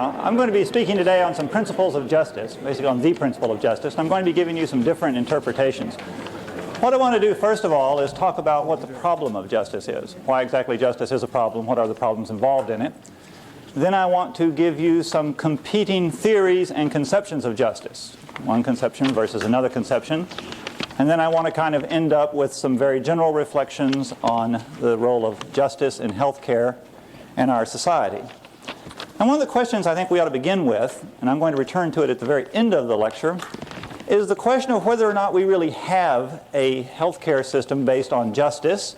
Now, I'm going to be speaking today on some principles of justice, basically on the principle of justice, and I'm going to be giving you some different interpretations. What I want to do, first of all, is talk about what the problem of justice is. Why exactly justice is a problem, what are the problems involved in it. Then I want to give you some competing theories and conceptions of justice. One conception versus another conception. And then I want to kind of end up with some very general reflections on the role of justice in healthcare and our society. And one of the questions I think we ought to begin with, and I'm going to return to it at the very end of the lecture, is the question of whether or not we really have a healthcare system based on justice,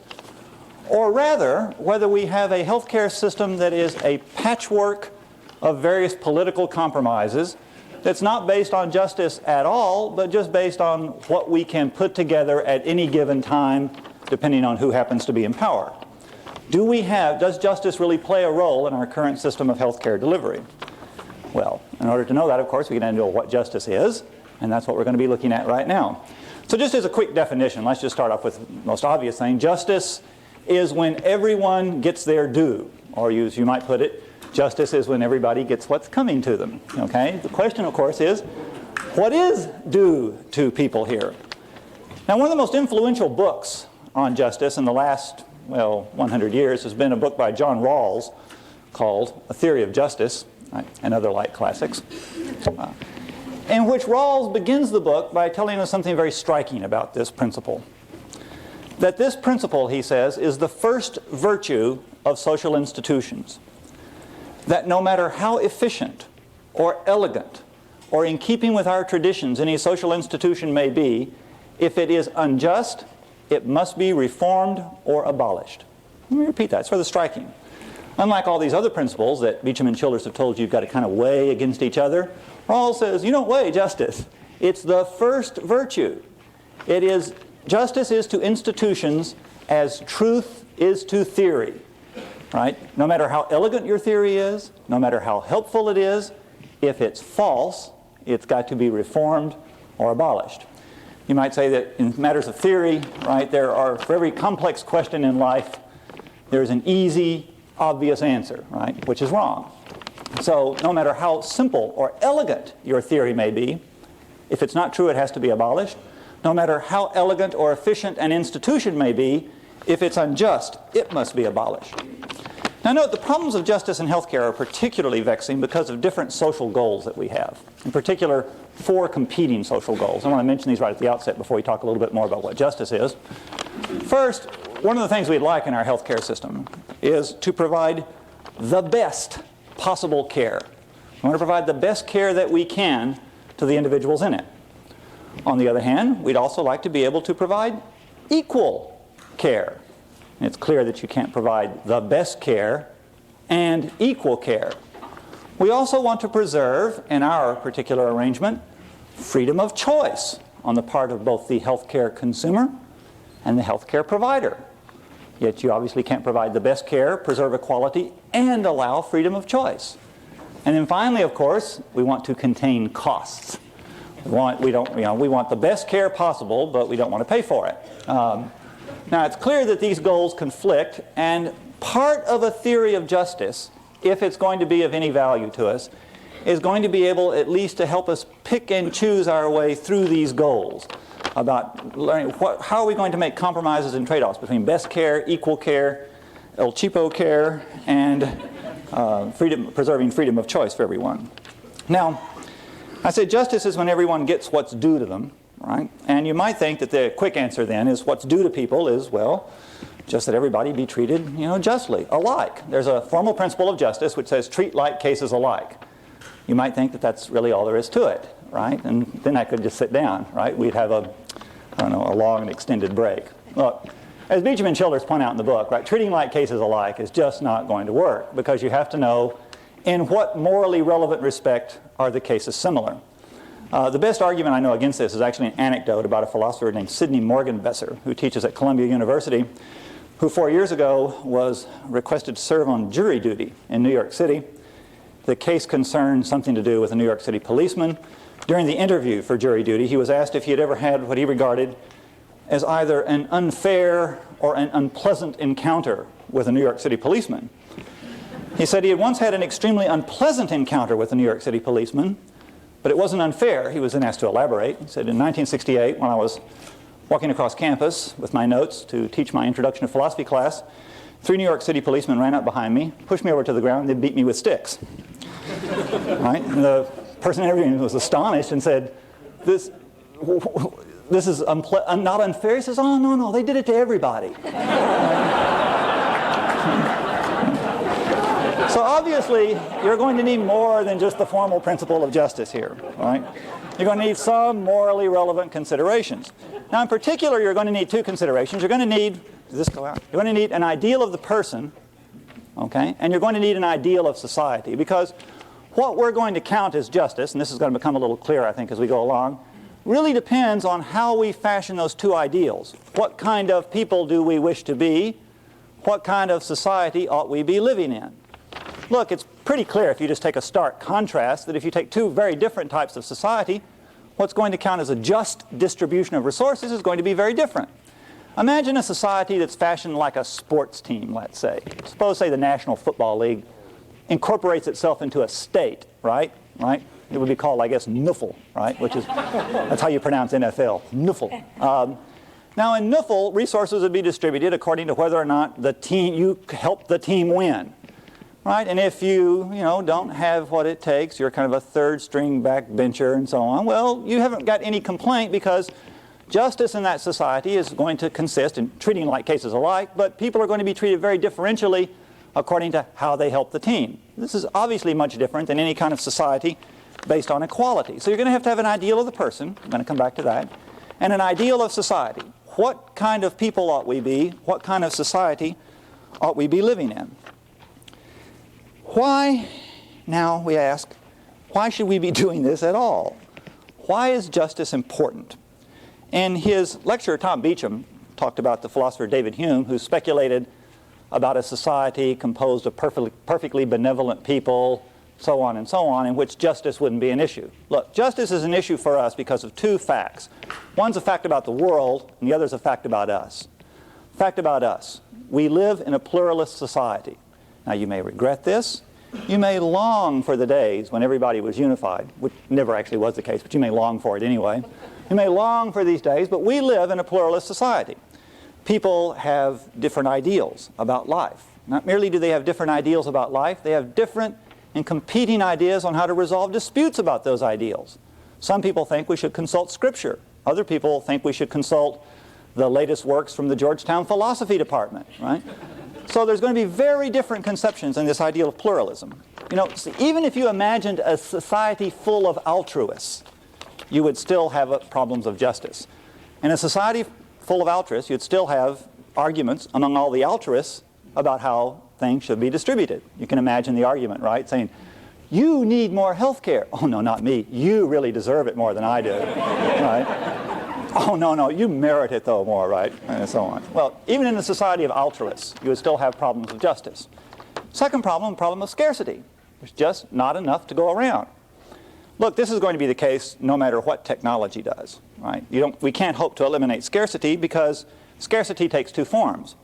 or rather, whether we have a healthcare system that is a patchwork of various political compromises that's not based on justice at all, but just based on what we can put together at any given time, depending on who happens to be in power. Does justice really play a role in our current system of healthcare delivery? Well, in order to know that, of course, we can know what justice is, and that's what we're going to be looking at right now. So just as a quick definition, let's just start off with the most obvious thing. Justice is when everyone gets their due, or as you might put it, justice is when everybody gets what's coming to them. Okay? The question, of course, is what is due to people here? Now, one of the most influential books on justice in the last, 100 years has been a book by John Rawls called A Theory of Justice, and other like classics, in which Rawls begins the book by telling us something very striking about this principle. That this principle, he says, is the first virtue of social institutions. That no matter how efficient or elegant or in keeping with our traditions any social institution may be, if it is unjust, it must be reformed or abolished. Let me repeat that. It's rather striking. Unlike all these other principles that Beecham and Childers have told you you've got to kind of weigh against each other, Rawls says you don't weigh justice. It's the first virtue. Justice is to institutions as truth is to theory. Right? No matter how elegant your theory is, no matter how helpful it is, if it's false, it's got to be reformed or abolished. You might say that in matters of theory, right, for every complex question in life, there's an easy, obvious answer, right, which is wrong. So no matter how simple or elegant your theory may be, if it's not true, it has to be abolished. No matter how elegant or efficient an institution may be, if it's unjust, it must be abolished. Now note, the problems of justice in healthcare are particularly vexing because of different social goals that we have. In particular, 4 competing social goals. I want to mention these right at the outset before we talk a little bit more about what justice is. First, one of the things we'd like in our healthcare system is to provide the best possible care. We want to provide the best care that we can to the individuals in it. On the other hand, we'd also like to be able to provide equal care. And it's clear that you can't provide the best care and equal care. We also want to preserve, in our particular arrangement, freedom of choice on the part of both the healthcare consumer and the healthcare provider. Yet you obviously can't provide the best care, preserve equality, and allow freedom of choice. And then finally, of course, we want to contain costs. We want the best care possible, but we don't want to pay for it. Now, it's clear that these goals conflict, and part of a theory of justice, if it's going to be of any value to us, is going to be able at least to help us pick and choose our way through these goals about learning how are we going to make compromises and trade-offs between best care, equal care, el cheapo care, and preserving freedom of choice for everyone. Now, I say justice is when everyone gets what's due to them. Right? And you might think that the quick answer then is what's due to people is, just that everybody be treated, justly, alike. There's a formal principle of justice which says treat like cases alike. You might think that that's really all there is to it, right? And then I could just sit down, right? We'd have a long and extended break. Look, as Beecham and Childers point out in the book, right, treating like cases alike is just not going to work because you have to know in what morally relevant respect are the cases similar. The best argument I know against this is actually an anecdote about a philosopher named Sidney Morgenbesser, who teaches at Columbia University, who 4 years ago was requested to serve on jury duty in New York City. The case concerned something to do with a New York City policeman. During the interview for jury duty, he was asked if he had ever had what he regarded as either an unfair or an unpleasant encounter with a New York City policeman. He said he had once had an extremely unpleasant encounter with a New York City policeman, but it wasn't unfair. He was then asked to elaborate. He said, in 1968, when I was walking across campus with my notes to teach my introduction to philosophy class, 3 New York City policemen ran up behind me, pushed me over to the ground, and they beat me with sticks. Right? And the person interviewing was astonished and said, this is not unfair. He says, oh, no, they did it to everybody. So obviously, you're going to need more than just the formal principle of justice here, right? You're going to need some morally relevant considerations. Now, in particular, you're going to need 2 considerations. You're going to need, does this go out? You're going to need an ideal of the person, okay? And you're going to need an ideal of society, because what we're going to count as justice, and this is going to become a little clearer, I think, as we go along, really depends on how we fashion those 2 ideals. What kind of people do we wish to be? What kind of society ought we be living in? Look, it's pretty clear if you just take a stark contrast that if you take 2 very different types of society, what's going to count as a just distribution of resources is going to be very different. Imagine a society that's fashioned like a sports team, let's say. Suppose, say, the National Football League incorporates itself into a state, right? It would be called, I guess, NUFL, right? Which is, that's how you pronounce NFL, NUFL. Now, in NUFL, resources would be distributed according to whether or not you help the team win. Right? And if you don't have what it takes, you're kind of a 3rd string backbencher and so on, well, you haven't got any complaint, because justice in that society is going to consist in treating like cases alike, but people are going to be treated very differentially according to how they help the team. This is obviously much different than any kind of society based on equality. So you're going to have an ideal of the person, I'm going to come back to that, and an ideal of society. What kind of people ought we be? What kind of society ought we be living in? Why, now we ask, why should we be doing this at all? Why is justice important? In his lecture, Tom Beecham talked about the philosopher David Hume, who speculated about a society composed of perfectly benevolent people, so on and so on, in which justice wouldn't be an issue. Look, justice is an issue for us because of 2 facts. One's a fact about the world, and the other's a fact about us. Fact about us. We live in a pluralist society. Now, you may regret this. You may long for the days when everybody was unified, which never actually was the case, but you may long for it anyway. You may long for these days, but we live in a pluralist society. People have different ideals about life. Not merely do they have different ideals about life, they have different and competing ideas on how to resolve disputes about those ideals. Some people think we should consult Scripture. Other people think we should consult the latest works from the Georgetown philosophy department, right? So there's going to be very different conceptions in this ideal of pluralism. Even if you imagined a society full of altruists, you would still have problems of justice. In a society full of altruists, you'd still have arguments among all the altruists about how things should be distributed. You can imagine the argument, right? Saying, you need more health care. Oh, no, not me. You really deserve it more than I do, right? Oh, no, you merit it, though, more, right? And so on. Well, even in a society of altruists, you would still have problems of justice. Second problem of scarcity. There's just not enough to go around. Look, this is going to be the case no matter what technology does, right? We can't hope to eliminate scarcity because scarcity takes 2 forms.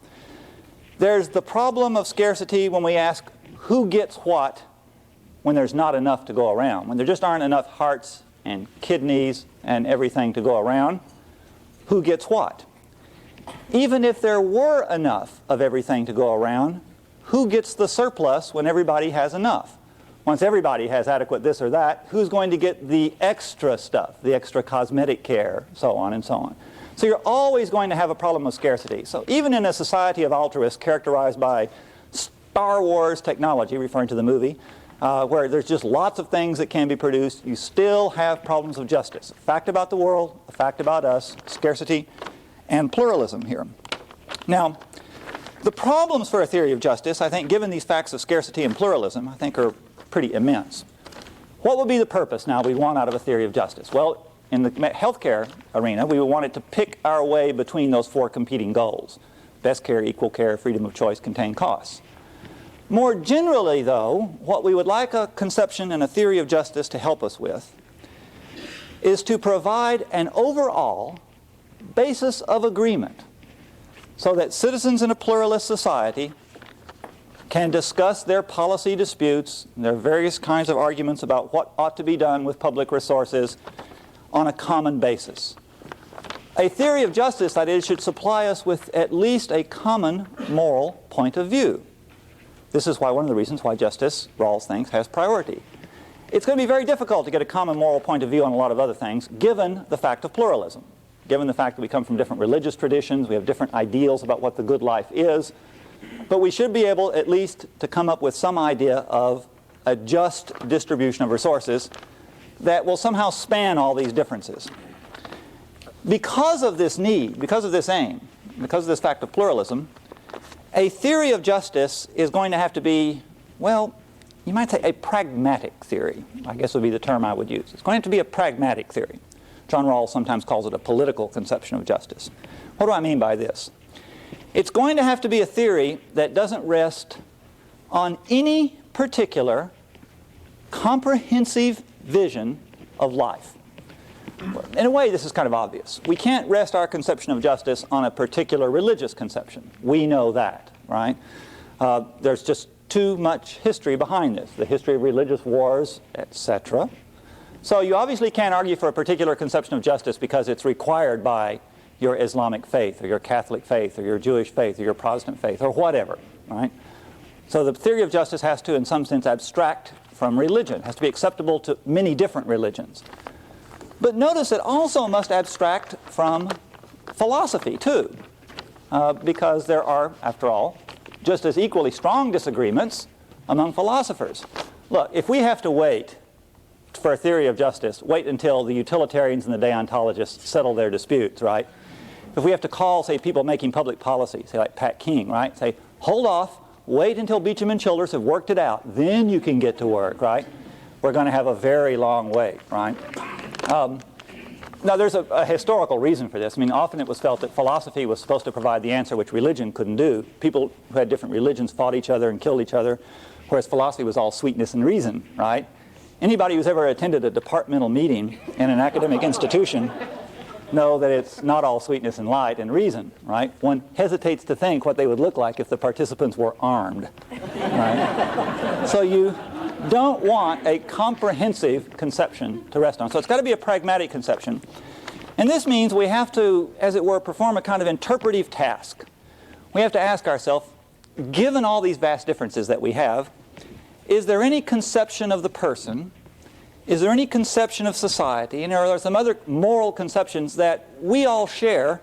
There's the problem of scarcity when we ask who gets what when there's not enough to go around, when there just aren't enough hearts and kidneys and everything to go around. Who gets what? Even if there were enough of everything to go around, who gets the surplus when everybody has enough? Once everybody has adequate this or that, who's going to get the extra stuff, the extra cosmetic care, so on and so on. So you're always going to have a problem of scarcity. So even in a society of altruists characterized by Star Wars technology, referring to the movie, where there's just lots of things that can be produced, you still have problems of justice. A fact about the world, a fact about us, scarcity, and pluralism here. Now, the problems for a theory of justice, I think, given these facts of scarcity and pluralism, I think are pretty immense. What would be the purpose now we want out of a theory of justice? Well, in the healthcare arena, we would want it to pick our way between those 4 competing goals. Best care, equal care, freedom of choice, contain costs. More generally, though, what we would like a conception and a theory of justice to help us with is to provide an overall basis of agreement so that citizens in a pluralist society can discuss their policy disputes, their various kinds of arguments about what ought to be done with public resources on a common basis. A theory of justice, that is, should supply us with at least a common moral point of view. This is why one of the reasons why Justice, Rawls thinks, has priority. It's going to be very difficult to get a common moral point of view on a lot of other things, given the fact of pluralism, given the fact that we come from different religious traditions, we have different ideals about what the good life is, but we should be able at least to come up with some idea of a just distribution of resources that will somehow span all these differences. Because of this need, because of this aim, because of this fact of pluralism, a theory of justice is going to have to be, well, you might say a pragmatic theory, I guess would be the term I would use. It's going to have to be a pragmatic theory. John Rawls sometimes calls it a political conception of justice. What do I mean by this? It's going to have to be a theory that doesn't rest on any particular comprehensive vision of life. In a way, this is kind of obvious. We can't rest our conception of justice on a particular religious conception. We know that, right? There's just too much history behind this, the history of religious wars, etc. So you obviously can't argue for a particular conception of justice because it's required by your Islamic faith or your Catholic faith or your Jewish faith or your Protestant faith or whatever, right? So the theory of justice has to, in some sense, abstract from religion, has to be acceptable to many different religions. But notice it also must abstract from philosophy, too, because there are, after all, just as equally strong disagreements among philosophers. Look, if we have to wait for a theory of justice, wait until the utilitarians and the deontologists settle their disputes, right? If we have to call, say, people making public policy, say like Pat King, right? Say, hold off, wait until Beecham and Childers have worked it out, then you can get to work, right? We're going to have a very long wait, right? Now, there's a historical reason for this. I mean, often it was felt that philosophy was supposed to provide the answer which religion couldn't do. People who had different religions fought each other and killed each other, whereas philosophy was all sweetness and reason, right? Anybody who's ever attended a departmental meeting in an academic institution know that it's not all sweetness and light and reason, right? One hesitates to think what they would look like if the participants were armed, right? So you don't want a comprehensive conception to rest on. So it's got to be a pragmatic conception. And this means we have to, as it were, perform a kind of interpretive task. We have to ask ourselves, given all these vast differences that we have, is there any conception of the person, is there any conception of society, and are there some other moral conceptions that we all share?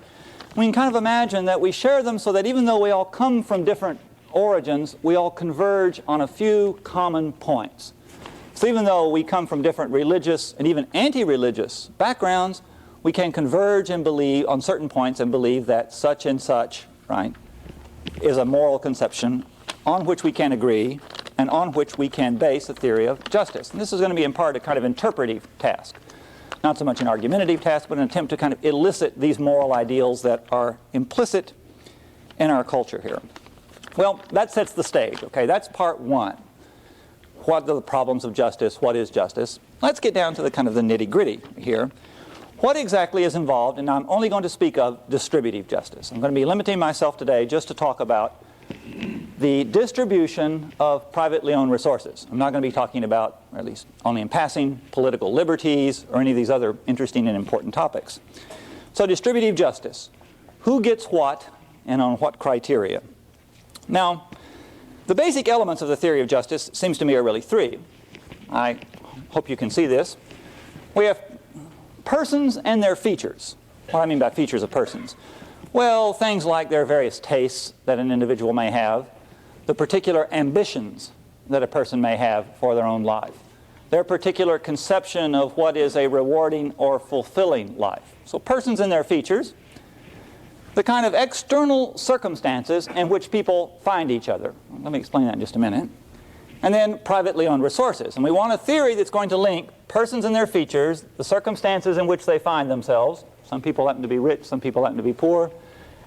We can kind of imagine that we share them so that even though we all come from different origins, we all converge on a few common points. So even though we come from different religious and even anti-religious backgrounds, we can converge and believe on certain points and believe that such and such, right, is a moral conception on which we can agree and on which we can base a theory of justice. And this is going to be in part a kind of interpretive task. Not so much an argumentative task, but an attempt to kind of elicit these moral ideals that are implicit in our culture here. Well, that sets the stage, okay? That's part one. What are the problems of justice? What is justice? Let's get down to the kind of the nitty-gritty here. What exactly is involved, and I'm only going to speak of distributive justice. I'm going to be limiting myself today just to talk about the distribution of privately owned resources. I'm not going to be talking about, or at least only in passing, political liberties or any of these other interesting and important topics. So distributive justice. Who gets what and on what criteria? Now, the basic elements of the theory of justice seems to me are really three. I hope you can see this. We have persons and their features. What do I mean by features of persons? Well, things like their various tastes that an individual may have, the particular ambitions that a person may have for their own life, their particular conception of what is a rewarding or fulfilling life. So persons and their features, the kind of external circumstances in which people find each other. Let me explain that in just a minute. And then privately owned resources. And we want a theory that's going to link persons and their features, the circumstances in which they find themselves. Some people happen to be rich, some people happen to be poor.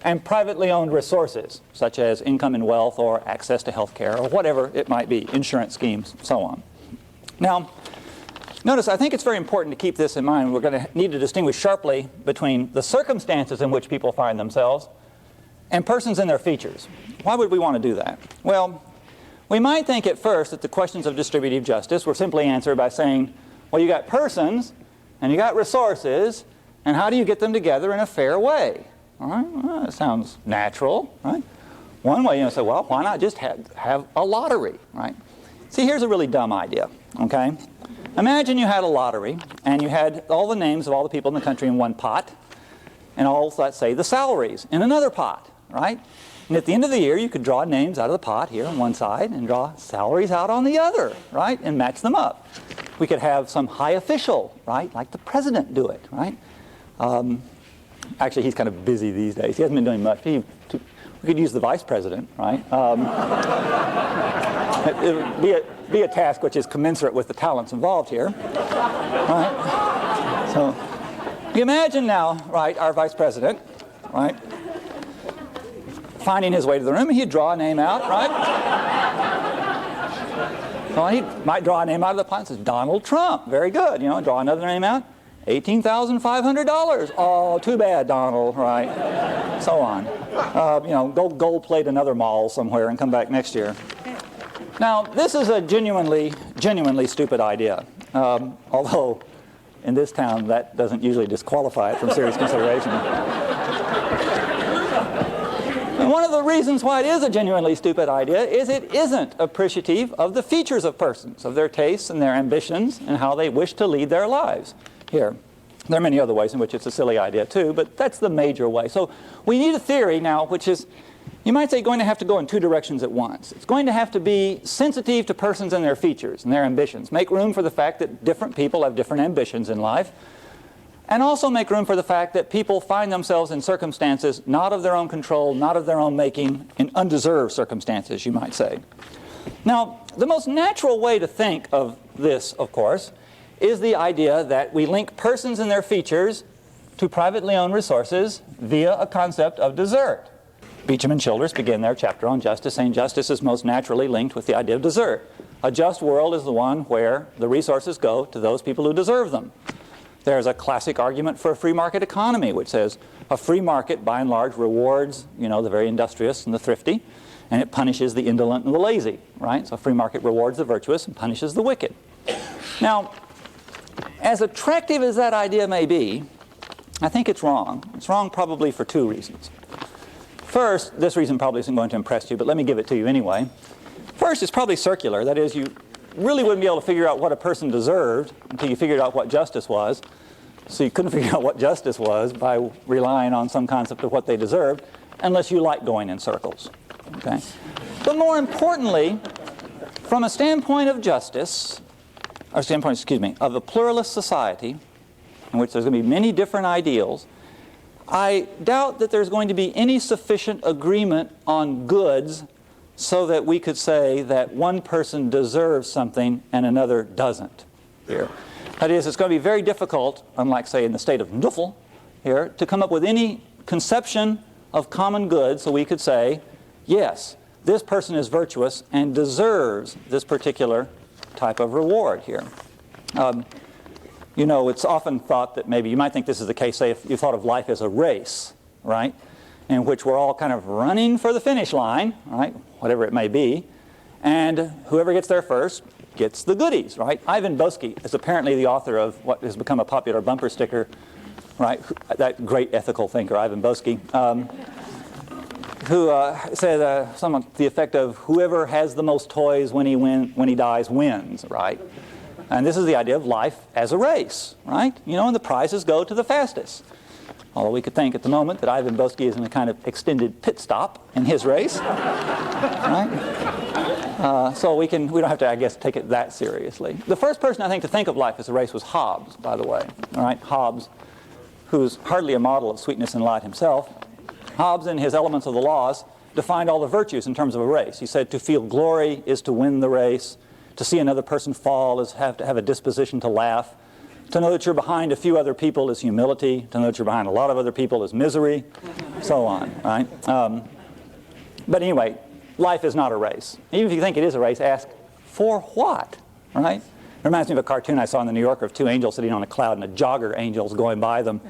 And privately owned resources, such as income and wealth or access to health care or whatever it might be, insurance schemes, so on. Now, notice, I think it's very important to keep this in mind. We're going to need to distinguish sharply between the circumstances in which people find themselves and persons and their features. Why would we want to do that? Well, We might think at first that the questions of distributive justice were simply answered by saying, well, you got persons and you got resources, and how do you get them together in a fair way? All right, well, that sounds natural, right? One way, say, well, why not just have a lottery, right? See, here's a really dumb idea, okay? Imagine you had a lottery, and you had all the names of all the people in the country in one pot, and all, let's say, the salaries in another pot, right? And at the end of the year, you could draw names out of the pot here on one side and draw salaries out on the other, right? And match them up. We could have some high official, right? Like the president do it, right? Actually, he's kind of busy these days. He hasn't been doing much. We could use the vice president, right? It would be a task which is commensurate with the talents involved here, right? So you imagine now, right, our vice president, right, finding his way to the room, and he'd draw a name out, right? So he might draw a name out of the pot and says, Donald Trump. Very good. Draw another name out. $18,500. Oh, too bad, Donald, right? So on. Go gold plate another mall somewhere and come back next year. Now, this is a genuinely stupid idea. Although, in this town, that doesn't usually disqualify it from serious consideration. And one of the reasons why it is a genuinely stupid idea is it isn't appreciative of the features of persons, of their tastes and their ambitions, and how they wish to lead their lives. Here, there are many other ways in which it's a silly idea too, but that's the major way. So we need a theory now which is, you might say, going to have to go in two directions at once. It's going to have to be sensitive to persons and their features and their ambitions. Make room for the fact that different people have different ambitions in life. And also make room for the fact that people find themselves in circumstances not of their own control, not of their own making, in undeserved circumstances, you might say. Now, the most natural way to think of this, of course, is the idea that we link persons and their features to privately owned resources via a concept of desert. Beecham and Childress begin their chapter on justice saying justice is most naturally linked with the idea of desert. A just world is the one where the resources go to those people who deserve them. There's a classic argument for a free market economy which says a free market by and large rewards, the very industrious and the thrifty, and it punishes the indolent and the lazy, right? So a free market rewards the virtuous and punishes the wicked. Now, as attractive as that idea may be, I think it's wrong. It's wrong probably for two reasons. First, this reason probably isn't going to impress you, but let me give it to you anyway. First, it's probably circular. That is, you really wouldn't be able to figure out what a person deserved until you figured out what justice was. So you couldn't figure out what justice was by relying on some concept of what they deserved, unless you like going in circles. Okay? But more importantly, from a standpoint of justice, or standpoint, of a pluralist society in which there's going to be many different ideals, I doubt that there's going to be any sufficient agreement on goods so that we could say that one person deserves something and another doesn't here. That is, it's going to be very difficult, unlike, say, in the state of Nuffel here, to come up with any conception of common good so we could say, yes, this person is virtuous and deserves this particular type of reward here. It's often thought that maybe you might think this is the case, say, if you thought of life as a race, right, in which we're all kind of running for the finish line, right, whatever it may be, and whoever gets there first gets the goodies, right? Ivan Boesky is apparently the author of what has become a popular bumper sticker, right, that great ethical thinker, Ivan Boesky, who said something to the effect of whoever has the most toys when he dies wins, right? And this is the idea of life as a race, right? And the prizes go to the fastest. Although we could think at the moment that Ivan Boesky is in a kind of extended pit stop in his race, right? So we don't have to, I guess, take it that seriously. The first person, I think, to think of life as a race was Hobbes, by the way. All right, Hobbes, who's hardly a model of sweetness and light himself. Hobbes, in his Elements of the Laws, defined all the virtues in terms of a race. He said to feel glory is to win the race. To see another person fall is to have a disposition to laugh. To know that you're behind a few other people is humility. To know that you're behind a lot of other people is misery. So on, right? But anyway, life is not a race. Even if you think it is a race, ask, for what? Right? It reminds me of a cartoon I saw in the New Yorker of two angels sitting on a cloud and a jogger angel's going by them.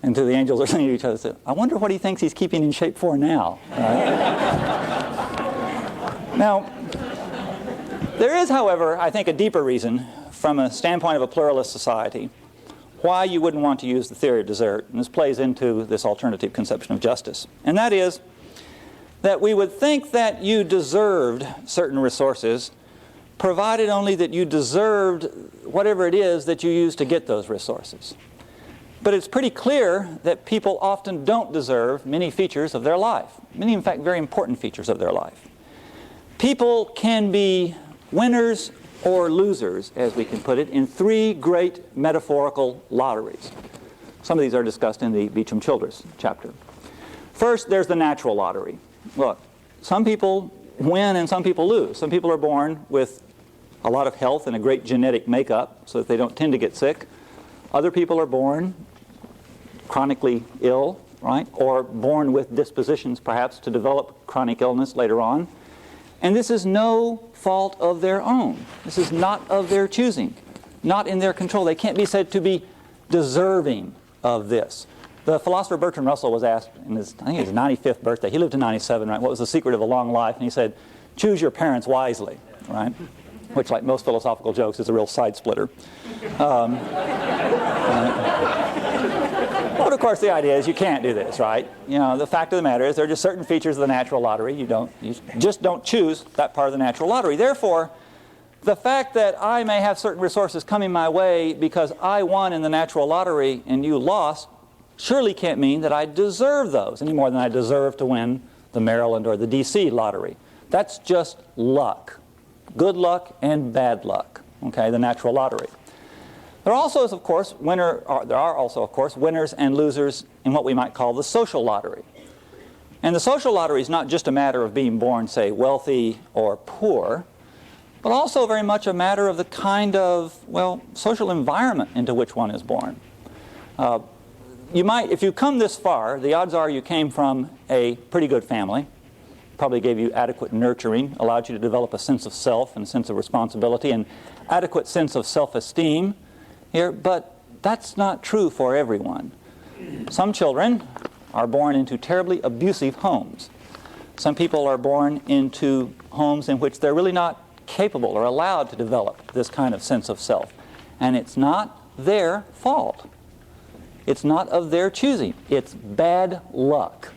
And the angels are saying to each other, say, I wonder what he thinks he's keeping in shape for now. Right? Now, There is, however, I think, a deeper reason from a standpoint of a pluralist society why you wouldn't want to use the theory of desert, and this plays into this alternative conception of justice. And that is that we would think that you deserved certain resources provided only that you deserved whatever it is that you use to get those resources. But it's pretty clear that people often don't deserve many features of their life, many, in fact, very important features of their life. People can be winners or losers, as we can put it, in three great metaphorical lotteries. Some of these are discussed in the Beecham-Childress chapter. First, there's the natural lottery. Look, some people win and some people lose. Some people are born with a lot of health and a great genetic makeup so that they don't tend to get sick. Other people are born chronically ill, right? Or born with dispositions, perhaps, to develop chronic illness later on. And this is no fault of their own. This is not of their choosing, not in their control. They can't be said to be deserving of this. The philosopher Bertrand Russell was asked in his, I think his 95th birthday, he lived to 97, right? What was the secret of a long life? And he said, choose your parents wisely, right? Which, like most philosophical jokes, is a real side splitter. But of course the idea is you can't do this, right? You know, the fact of the matter is there are just certain features of the natural lottery. You just don't choose that part of the natural lottery. Therefore, the fact that I may have certain resources coming my way because I won in the natural lottery and you lost surely can't mean that I deserve those any more than I deserve to win the Maryland or the DC lottery. That's just luck. Good luck and bad luck, okay, the natural lottery. There are also, of course, winners and losers in what we might call the social lottery. And the social lottery is not just a matter of being born, say, wealthy or poor, but also very much a matter of the kind of, well, social environment into which one is born. You might, if you come this far, the odds are you came from a pretty good family, probably gave you adequate nurturing, allowed you to develop a sense of self and a sense of responsibility and adequate sense of self-esteem here, but that's not true for everyone. Some children are born into terribly abusive homes. Some people are born into homes in which they're really not capable or allowed to develop this kind of sense of self. And it's not their fault. It's not of their choosing. It's bad luck.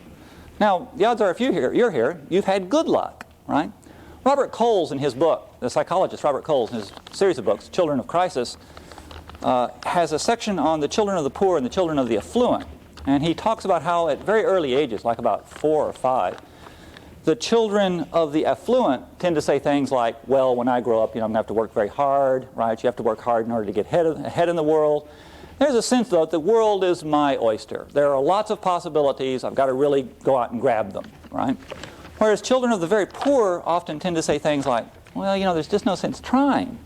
Now, the odds are if you're here, you've had good luck, right? Robert Coles in his book, the psychologist Robert Coles in his series of books, Children of Crisis, has a section on the children of the poor and the children of the affluent. And he talks about how at very early ages, like about 4 or 5, the children of the affluent tend to say things like, well, when I grow up, I'm going to have to work very hard, right? You have to work hard in order to get ahead in the world. There's a sense, though, that the world is my oyster. There are lots of possibilities. I've got to really go out and grab them, right? Whereas children of the very poor often tend to say things like, well, there's just no sense trying.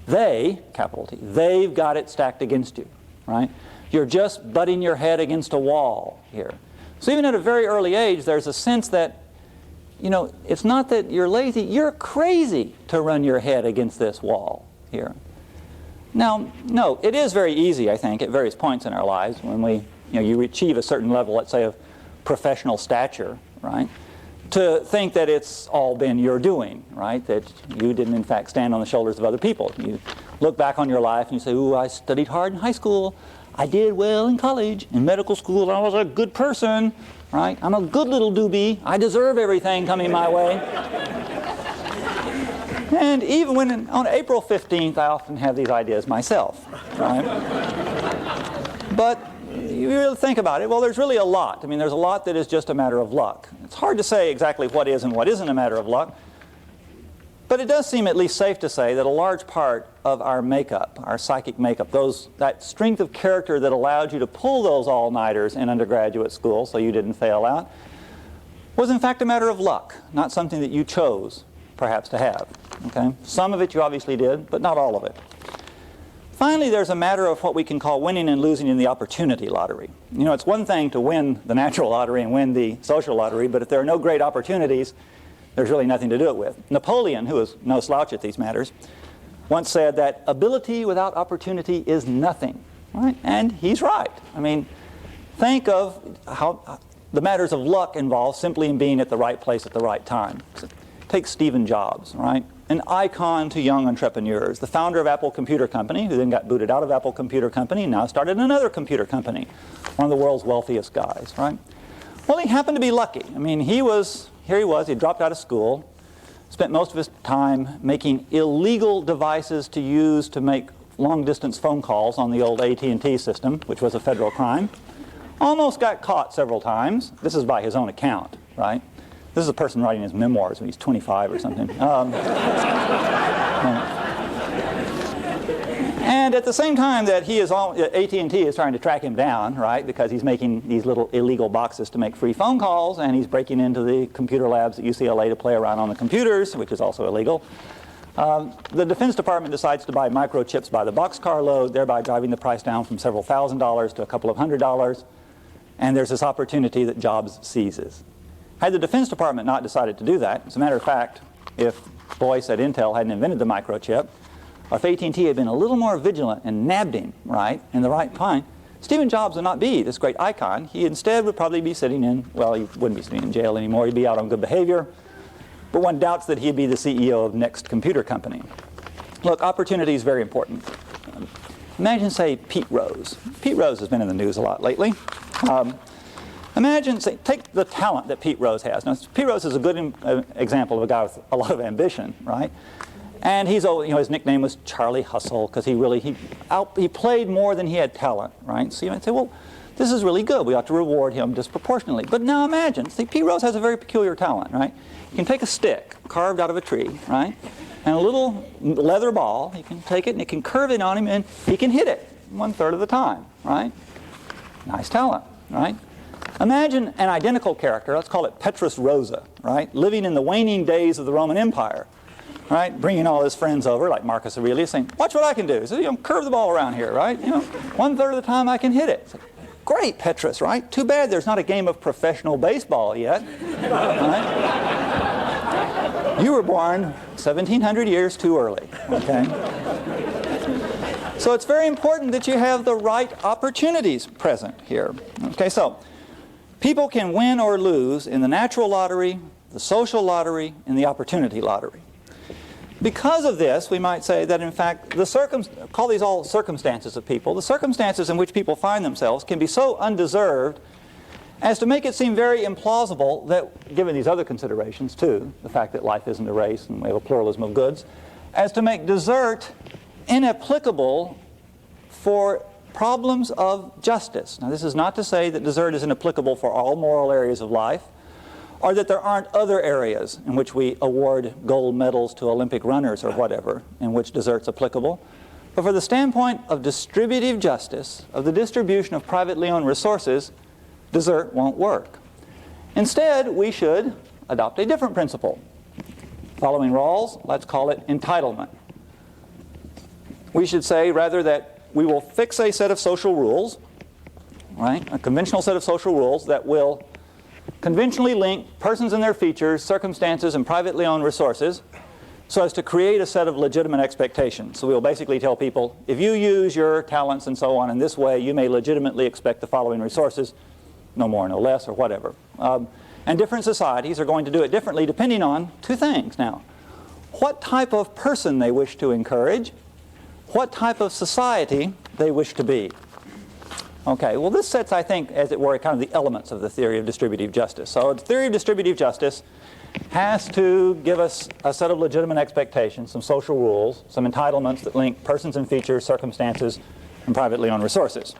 They, capital T, they've got it stacked against you, right? You're just butting your head against a wall here. So even at a very early age, there's a sense that, it's not that you're lazy, you're crazy to run your head against this wall here. Now, no, it is very easy, I think, at various points in our lives when you achieve a certain level, let's say, of professional stature, right? To think that it's all been your doing, right? That you didn't, in fact, stand on the shoulders of other people. You look back on your life and you say, ooh, I studied hard in high school. I did well in college. In medical school, I was a good person, right? I'm a good little doobie. I deserve everything coming my way. And even on April 15th, I often have these ideas myself, right? But you really think about it, well, there's really a lot. There's a lot that is just a matter of luck. It's hard to say exactly what is and what isn't a matter of luck, but it does seem at least safe to say that a large part of our makeup, our psychic makeup, that strength of character that allowed you to pull those all-nighters in undergraduate school so you didn't fail out, was in fact a matter of luck, not something that you chose, perhaps, to have. Okay? Some of it you obviously did, but not all of it. Finally, there's a matter of what we can call winning and losing in the opportunity lottery. It's one thing to win the natural lottery and win the social lottery, but if there are no great opportunities, there's really nothing to do it with. Napoleon, who was no slouch at these matters, once said that ability without opportunity is nothing, right? And he's right. Think of how the matters of luck involved simply in being at the right place at the right time. Take Stephen Jobs, right? an icon to young entrepreneurs. The founder of Apple Computer Company, who then got booted out of Apple Computer Company, now started another computer company. One of the world's wealthiest guys, right? Well, he happened to be lucky. I mean, here he was, he dropped out of school, spent most of his time making illegal devices to use to make long-distance phone calls on the old AT&T system, which was a federal crime. Almost got caught several times. This is by his own account, right? This is a person writing his memoirs when he's 25 or something. And at the same time that AT&T is trying to track him down, right, because he's making these little illegal boxes to make free phone calls, and he's breaking into the computer labs at UCLA to play around on the computers, which is also illegal. The Defense Department decides to buy microchips by the boxcar load, thereby driving the price down from several $1,000s to a couple of $100s. And there's this opportunity that Jobs seizes. Had the Defense Department not decided to do that, as a matter of fact, if Boyce at Intel hadn't invented the microchip, or if AT&T had been a little more vigilant and nabbed him, right, in the right time, Steve Jobs would not be this great icon. He instead would probably be sitting in, well, he wouldn't be sitting in jail anymore. He'd be out on good behavior. But one doubts that he'd be the CEO of Next Computer Company. Look, opportunity is very important. Imagine, say, Pete Rose. Pete Rose has been in the news a lot lately. Imagine, say, take the talent that Pete Rose has. Now, Pete Rose is a good example of a guy with a lot of ambition, right? And he's, his nickname was Charlie Hustle because he played more than he had talent, right? So you might say, well, this is really good. We ought to reward him disproportionately. But now imagine, see, Pete Rose has a very peculiar talent, right? You can take a stick carved out of a tree, right? And a little leather ball, you can take it and it can curve in on him and he can hit it 1/3 of the time, right? Nice talent, right? Imagine an identical character, let's call it Petrus Rosa, right? Living in the waning days of the Roman Empire, right? Bringing all his friends over, like Marcus Aurelius, saying, watch what I can do. So, curve the ball around here, right? 1/3 of the time I can hit it. Like, great, Petrus, right? Too bad there's not a game of professional baseball yet, right? You were born 1,700 years too early, okay? So it's very important that you have the right opportunities present here. Okay, so people can win or lose in the natural lottery, the social lottery, and the opportunity lottery. Because of this, we might say that in fact, call these all circumstances of people, the circumstances in which people find themselves can be so undeserved as to make it seem very implausible that, given these other considerations too, the fact that life isn't a race and we have a pluralism of goods, as to make desert inapplicable for problems of justice. Now, this is not to say that desert is inapplicable for all moral areas of life, or that there aren't other areas in which we award gold medals to Olympic runners or whatever, in which desert's applicable. But for the standpoint of distributive justice, of the distribution of privately owned resources, desert won't work. Instead, we should adopt a different principle. Following Rawls, let's call it entitlement. We should say rather that we will fix a set of social rules, right? A conventional set of social rules that will conventionally link persons and their features, circumstances, and privately owned resources so as to create a set of legitimate expectations. So we'll basically tell people, if you use your talents and so on in this way, you may legitimately expect the following resources, no more, no less, or whatever. And different societies are going to do it differently depending on two things now. What type of person they wish to encourage, what type of society they wish to be. Okay, well this sets, I think, as it were, kind of the elements of the theory of distributive justice. So the theory of distributive justice has to give us a set of legitimate expectations, some social rules, some entitlements that link persons and features, circumstances, and privately owned resources.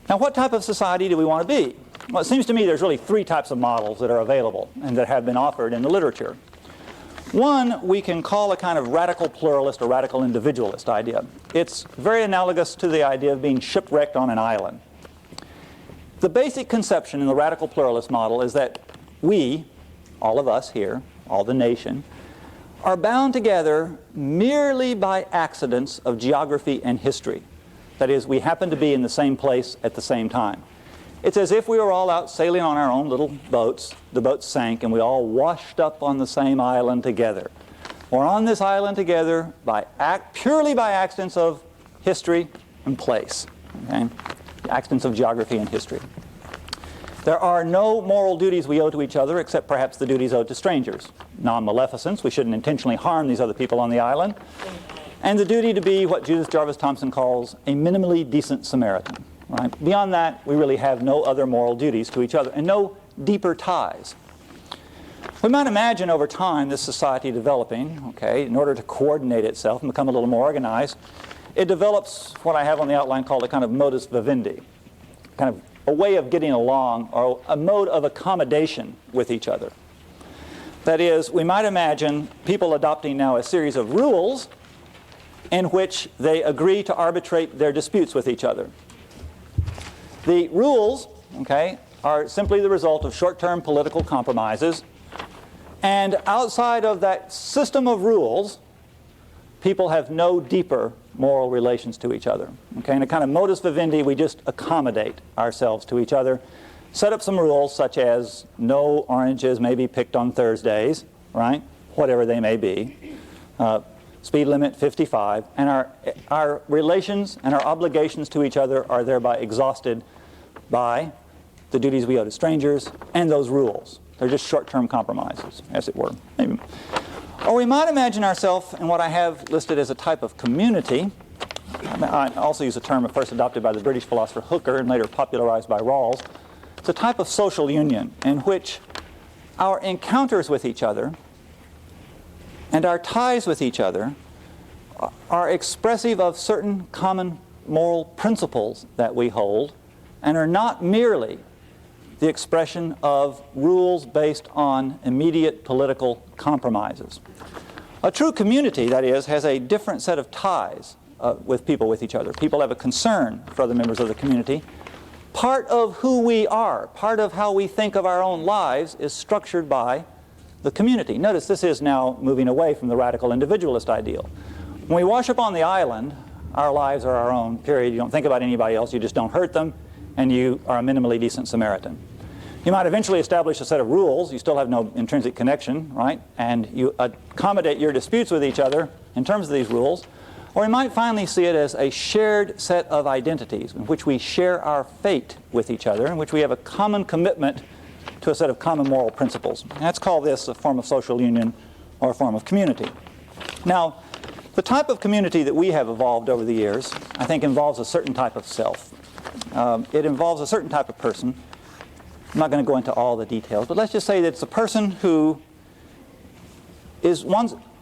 Now, what type of society do we want to be? Well, it seems to me there's really three types of models that are available and that have been offered in the literature. One we can call a kind of radical pluralist or radical individualist idea. It's very analogous to the idea of being shipwrecked on an island. The basic conception in the radical pluralist model is that we, all of us here, all the nation, are bound together merely by accidents of geography and history. That is, we happen to be in the same place at the same time. It's as if we were all out sailing on our own little boats. The boats sank and we all washed up on the same island together. We're on this island together purely by accidents of history and place. Okay? Accidents of geography and history. There are no moral duties we owe to each other except perhaps the duties owed to strangers. Non-maleficence, we shouldn't intentionally harm these other people on the island. And the duty to be what Judith Jarvis Thompson calls a minimally decent Samaritan. Right? Beyond that, we really have no other moral duties to each other and no deeper ties. We might imagine over time this society developing, okay, in order to coordinate itself and become a little more organized. It develops what I have on the outline called a kind of modus vivendi, kind of a way of getting along, or a mode of accommodation with each other. That is, we might imagine people adopting now a series of rules in which they agree to arbitrate their disputes with each other. The rules, okay, are simply the result of short-term political compromises, and outside of that system of rules, people have no deeper moral relations to each other. Okay, in a kind of modus vivendi, we just accommodate ourselves to each other, set up some rules such as no oranges may be picked on Thursdays, right? Whatever they may be. Speed limit 55, and our relations and our obligations to each other are thereby exhausted by the duties we owe to strangers and those rules. They're just short-term compromises, as it were. Maybe. Or we might imagine ourselves in what I have listed as a type of community. I also use a term first adopted by the British philosopher Hooker and later popularized by Rawls. It's a type of social union in which our encounters with each other and our ties with each other are expressive of certain common moral principles that we hold and are not merely the expression of rules based on immediate political compromises. A true community, that is, has a different set of ties with people with each other. People have a concern for other members of the community. Part of who we are, part of how we think of our own lives is structured by the community. Notice this is now moving away from the radical individualist ideal. When we wash up on the island, our lives are our own, period. You don't think about anybody else, you just don't hurt them, and you are a minimally decent Samaritan. You might eventually establish a set of rules. You still have no intrinsic connection, right? And you accommodate your disputes with each other in terms of these rules. Or we might finally see it as a shared set of identities in which we share our fate with each other, in which we have a common commitment to a set of common moral principles. And let's call this a form of social union or a form of community. Now, the type of community that we have evolved over the years, I think, involves a certain type of self. It involves a certain type of person. I'm not going to go into all the details, but let's just say that it's a person who is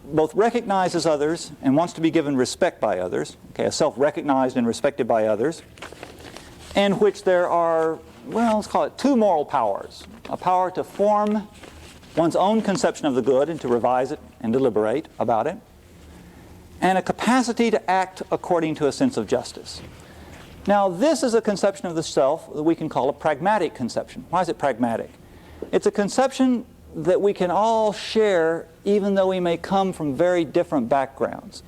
both recognizes others and wants to be given respect by others, okay, a self-recognized and respected by others, in which there are, well, let's call it two moral powers. A power to form one's own conception of the good and to revise it and deliberate about it, and a capacity to act according to a sense of justice. Now, this is a conception of the self that we can call a pragmatic conception. Why is it pragmatic? It's a conception that we can all share even though we may come from very different backgrounds.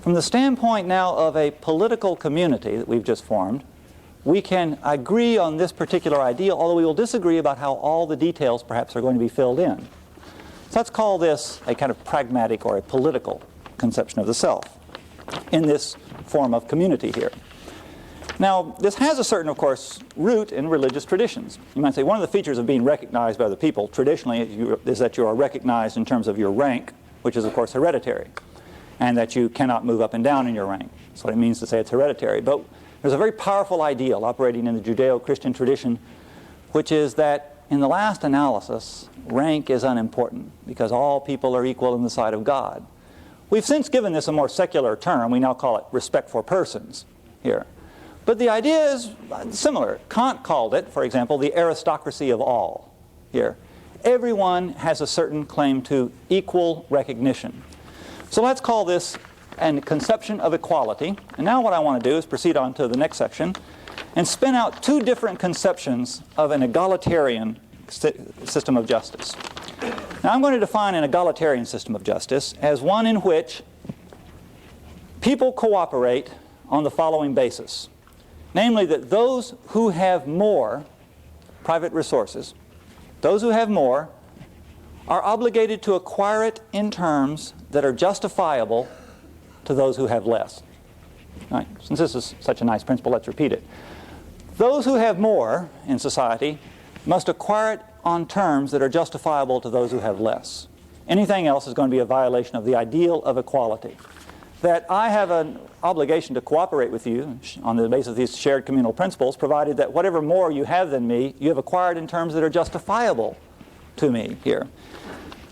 From the standpoint now of a political community that we've just formed, we can agree on this particular ideal, although we will disagree about how all the details perhaps are going to be filled in. So let's call this a kind of pragmatic or a political conception of the self in this form of community here. Now, this has a certain, of course, root in religious traditions. You might say one of the features of being recognized by other people traditionally is that you are recognized in terms of your rank, which is, of course, hereditary, and that you cannot move up and down in your rank. That's what it means to say it's hereditary. But there's a very powerful ideal operating in the Judeo-Christian tradition, which is that in the last analysis, rank is unimportant because all people are equal in the sight of God. We've since given this a more secular term. We now call it respect for persons here. But the idea is similar. Kant called it, for example, the aristocracy of all here. Everyone has a certain claim to equal recognition. So let's call this a conception of equality. And now what I want to do is proceed on to the next section and spin out two different conceptions of an egalitarian system of justice. Now I'm going to define an egalitarian system of justice as one in which people cooperate on the following basis. Namely, that those who have more private resources, those who have more, are obligated to acquire it in terms that are justifiable to those who have less. All right, since this is such a nice principle, let's repeat it. Those who have more in society must acquire it on terms that are justifiable to those who have less. Anything else is going to be a violation of the ideal of equality. That I have an obligation to cooperate with you on the basis of these shared communal principles, provided that whatever more you have than me, you have acquired in terms that are justifiable to me here.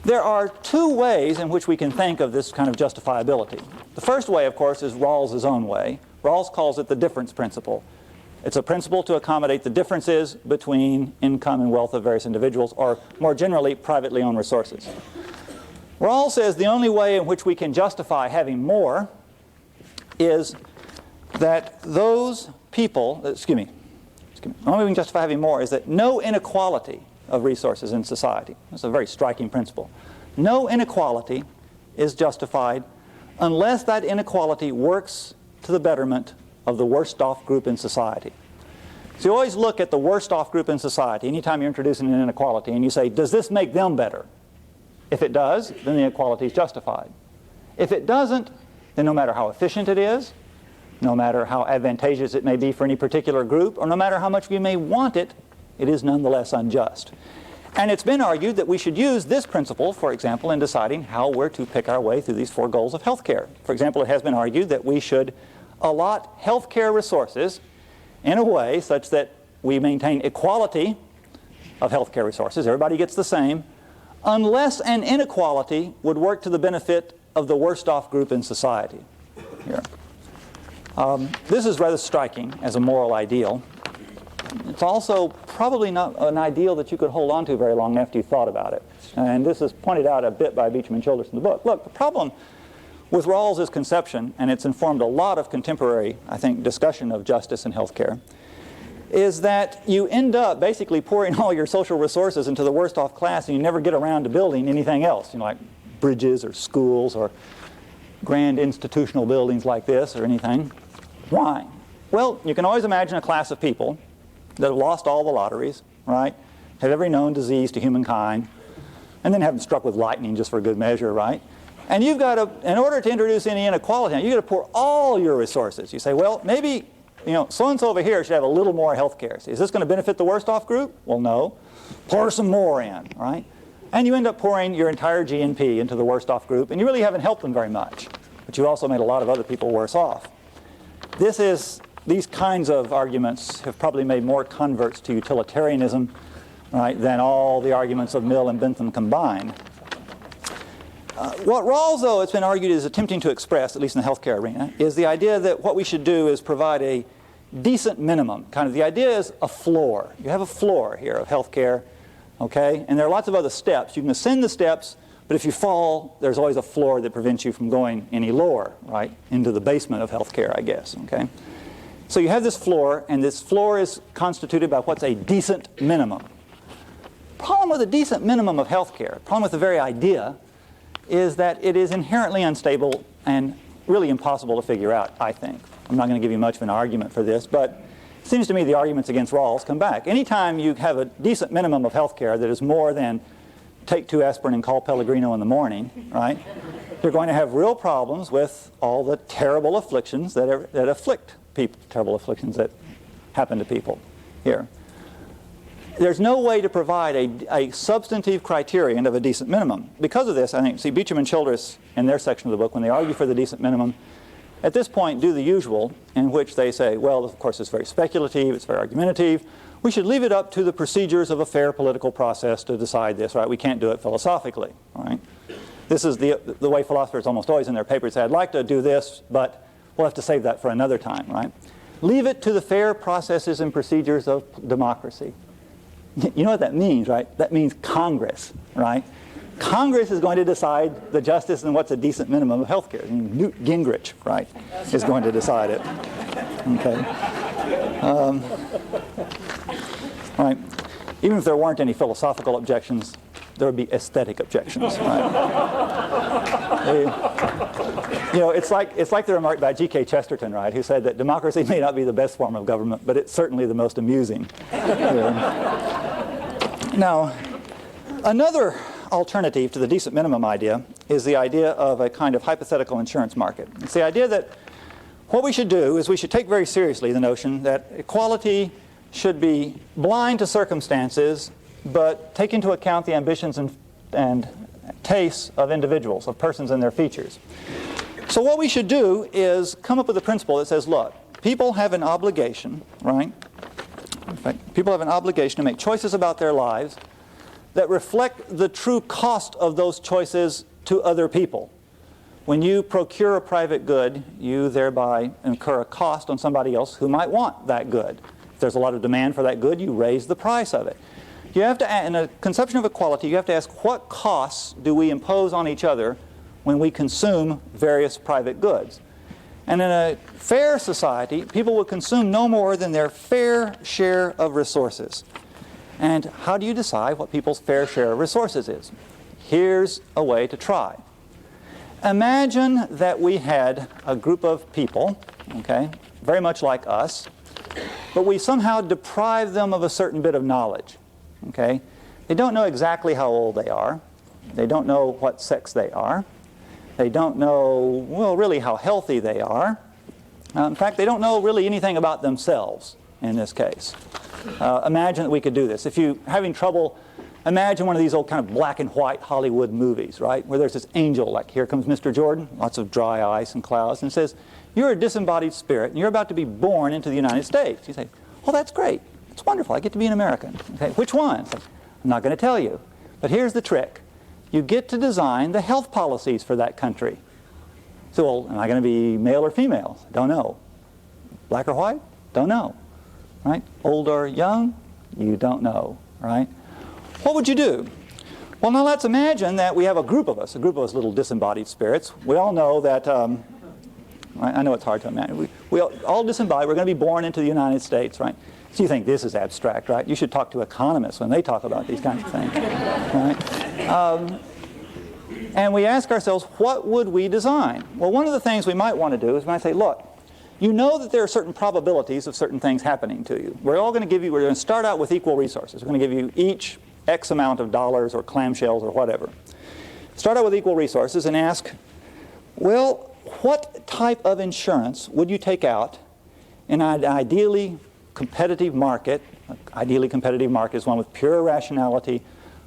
There are two ways in which we can think of this kind of justifiability. The first way, of course, is Rawls's own way. Rawls calls it the difference principle. It's a principle to accommodate the differences between income and wealth of various individuals, or more generally, privately owned resources. Rawls says the only way in which we can justify having more is that those people, the only way we can justify having more is that no inequality of resources in society. That's a very striking principle. No inequality is justified unless that inequality works to the betterment of the worst off group in society. So you always look at the worst off group in society anytime you're introducing an inequality, and you say, does this make them better? If it does, then the inequality is justified. If it doesn't, then no matter how efficient it is, no matter how advantageous it may be for any particular group, or no matter how much we may want it, it is nonetheless unjust. And it's been argued that we should use this principle, for example, in deciding how we're to pick our way through these four goals of health care. For example, it has been argued that we should allot health care resources in a way such that we maintain equality of health care resources. Everybody gets the same, unless an inequality would work to the benefit of the worst off group in society. Here. This is rather striking as a moral ideal. It's also probably not an ideal that you could hold on to very long after you thought about it. And this is pointed out a bit by Beecham and Childress in the book. Look, the problem with Rawls's conception, and it's informed a lot of contemporary, I think, discussion of justice in healthcare, is that you end up basically pouring all your social resources into the worst off class, and you never get around to building anything else, you know, like bridges or schools or grand institutional buildings like this or anything. Why? Well, you can always imagine a class of people that have lost all the lotteries, right? Have every known disease to humankind, and then have them struck with lightning just for good measure, right? And you've got to, in order to introduce any inequality, you've got to pour all your resources. You say, well, maybe, you know, so-and-so over here should have a little more health care. Is this going to benefit the worst off group? Well, no. Pour some more in, right? And you end up pouring your entire GNP into the worst off group, and you really haven't helped them very much. But you also made a lot of other people worse off. These kinds of arguments have probably made more converts to utilitarianism, right, than all the arguments of Mill and Bentham combined. What Rawls, though, it's been argued is attempting to express, at least in the healthcare arena, is the idea that what we should do is provide a decent minimum. Kind of the idea is a floor. You have a floor here of healthcare, okay? And there are lots of other steps. You can ascend the steps, but if you fall, there's always a floor that prevents you from going any lower, right, into the basement of healthcare, I guess, okay? So you have this floor, and this floor is constituted by what's a decent minimum. Problem with a decent minimum of healthcare, problem with the very idea, is that it is inherently unstable and really impossible to figure out, I think. I'm not going to give you much of an argument for this, but it seems to me the arguments against Rawls come back. Anytime you have a decent minimum of healthcare that is more than take 2 aspirin and call Pellegrino in the morning, right, you're going to have real problems with all the terrible afflictions that afflict people, terrible afflictions that happen to people here. There's no way to provide a substantive criterion of a decent minimum. Because of this, I think, see, Beecham and Childress in their section of the book, when they argue for the decent minimum, at this point do the usual, in which they say, well, of course, it's very speculative, it's very argumentative. We should leave it up to the procedures of a fair political process to decide this, right? We can't do it philosophically, right? This is the way philosophers almost always in their papers say, I'd like to do this, but we'll have to save that for another time, right? Leave it to the fair processes and procedures of democracy. You know what that means, right? That means Congress, right? Congress is going to decide the justice and what's a decent minimum of health care. Newt Gingrich, right, is going to decide it. Okay. Right. Even if there weren't any philosophical objections, there would be aesthetic objections, right? You know, it's like the remark by G.K. Chesterton, right, who said that democracy may not be the best form of government, but it's certainly the most amusing. Now, another alternative to the decent minimum idea is the idea of a kind of hypothetical insurance market. It's the idea that what we should do is we should take very seriously the notion that equality should be blind to circumstances, but take into account the ambitions and tastes of individuals, of persons and their features. So what we should do is come up with a principle that says, look, people have an obligation, right? In fact, people have an obligation to make choices about their lives that reflect the true cost of those choices to other people. When you procure a private good, you thereby incur a cost on somebody else who might want that good. If there's a lot of demand for that good, you raise the price of it. You have to, in a conception of equality, you have to ask, what costs do we impose on each other when we consume various private goods? And in a fair society, people will consume no more than their fair share of resources. And how do you decide what people's fair share of resources is? Here's a way to try. Imagine that we had a group of people, okay, very much like us, but we somehow deprive them of a certain bit of knowledge. Okay? They don't know exactly how old they are. They don't know what sex they are. They don't know, well, really how healthy they are. In fact, they don't know really anything about themselves in this case. Imagine that we could do this. If you're having trouble, imagine one of these old kind of black and white Hollywood movies, right, where there's this angel, like here comes Mr. Jordan, lots of dry ice and clouds, and says, you're a disembodied spirit, and you're about to be born into the United States. You say, well, that's great. It's wonderful. I get to be an American. Okay, which one? Like, I'm not going to tell you. But here's the trick. You get to design the health policies for that country. So, well, am I going to be male or female? Don't know. Black or white? Don't know. Right? Old or young? You don't know. Right? What would you do? Well, now let's imagine that we have a group of us little disembodied spirits. We all know that, I know it's hard to imagine. We all disembodied. We're going to be born into the United States, right? So you think this is abstract, right? You should talk to economists when they talk about these kinds of things, right? And we ask ourselves, what would we design? Well, one of the things we might want to do is we might say, look, you know that there are certain probabilities of certain things happening to you. We're going to start out with equal resources. We're going to give you each X amount of dollars or clamshells or whatever. Start out with equal resources and ask, well, what type of insurance would you take out in an ideally competitive market? Ideally competitive market is one with pure rationality,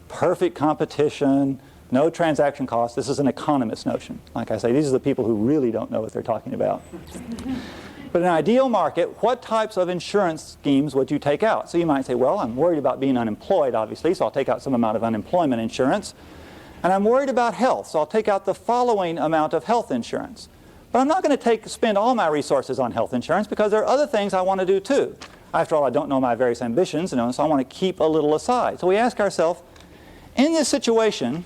perfect competition, no transaction costs. This is an economist notion. Like I say, these are the people who really don't know what they're talking about. But in an ideal market, what types of insurance schemes would you take out? So you might say, well, I'm worried about being unemployed, obviously, so I'll take out some amount of unemployment insurance. And I'm worried about health, so I'll take out the following amount of health insurance. But I'm not going to spend all my resources on health insurance because there are other things I want to do too. After all, I don't know my various ambitions, so I want to keep a little aside. So we ask ourselves, in this situation,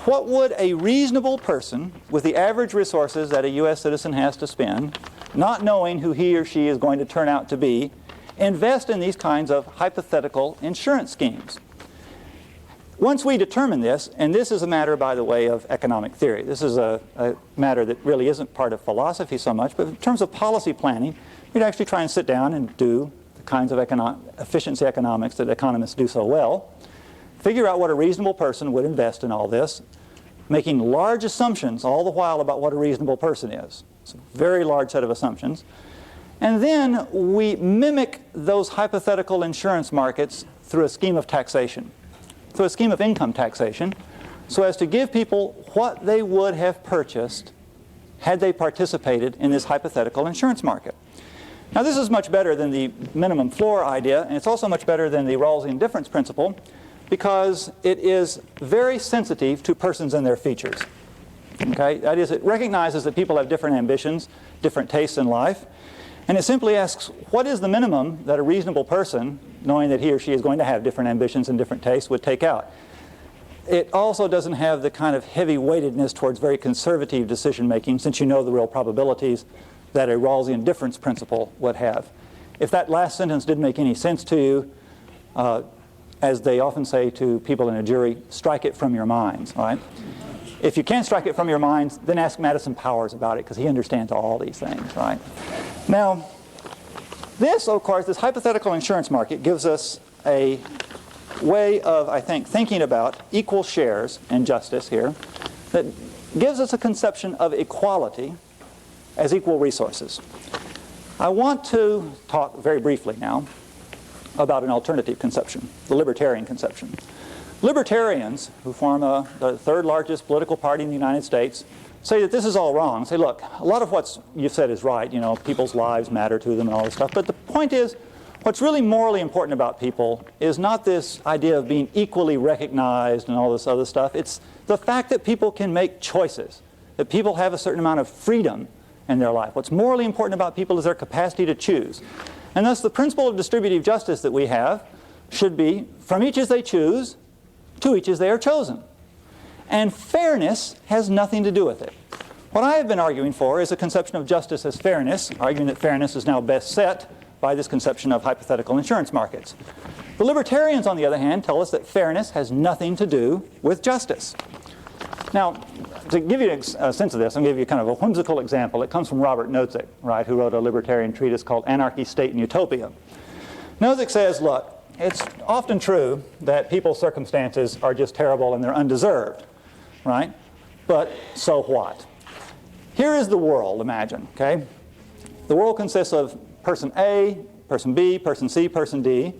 what would a reasonable person with the average resources that a U.S. citizen has to spend, not knowing who he or she is going to turn out to be, invest in these kinds of hypothetical insurance schemes? Once we determine this, and this is a matter, by the way, of economic theory. This is a matter that really isn't part of philosophy so much, but in terms of policy planning, we'd actually try and sit down and do the kinds of efficiency economics that economists do so well. Figure out what a reasonable person would invest in all this, making large assumptions all the while about what a reasonable person is. It's a very large set of assumptions. And then we mimic those hypothetical insurance markets through a scheme of taxation, through a scheme of income taxation, so as to give people what they would have purchased had they participated in this hypothetical insurance market. Now, this is much better than the minimum floor idea, and it's also much better than the Rawlsian difference principle, because it is very sensitive to persons and their features. Okay? That is, it recognizes that people have different ambitions, different tastes in life, and it simply asks, what is the minimum that a reasonable person, knowing that he or she is going to have different ambitions and different tastes, would take out? It also doesn't have the kind of heavy weightedness towards very conservative decision making, since you know the real probabilities, that a Rawlsian difference principle would have. If that last sentence didn't make any sense to you, as they often say to people in a jury, strike it from your minds. All right? If you can't strike it from your minds, then ask Madison Powers about it, because he understands all these things. Right? Now, this, of course, this hypothetical insurance market gives us a way of, I think, thinking about equal shares and justice here that gives us a conception of equality as equal resources. I want to talk very briefly now about an alternative conception, the libertarian conception. Libertarians, who form the third largest political party in the United States, say that this is all wrong. Say, look, a lot of what you've said is right. You know, people's lives matter to them and all this stuff. But the point is, what's really morally important about people is not this idea of being equally recognized and all this other stuff. It's the fact that people can make choices, that people have a certain amount of freedom in their life. What's morally important about people is their capacity to choose. And thus the principle of distributive justice that we have should be, from each as they choose, to each as they are chosen. And fairness has nothing to do with it. What I have been arguing for is a conception of justice as fairness, arguing that fairness is now best set by this conception of hypothetical insurance markets. The libertarians, on the other hand, tell us that fairness has nothing to do with justice. Now, to give you a sense of this, I'm going to give you kind of a whimsical example. It comes from Robert Nozick, right, who wrote a libertarian treatise called Anarchy, State, and Utopia. Nozick says, look, it's often true that people's circumstances are just terrible and they're undeserved, right? But so what? Here is the world, imagine, okay? The world consists of person A, person B, person C, person D,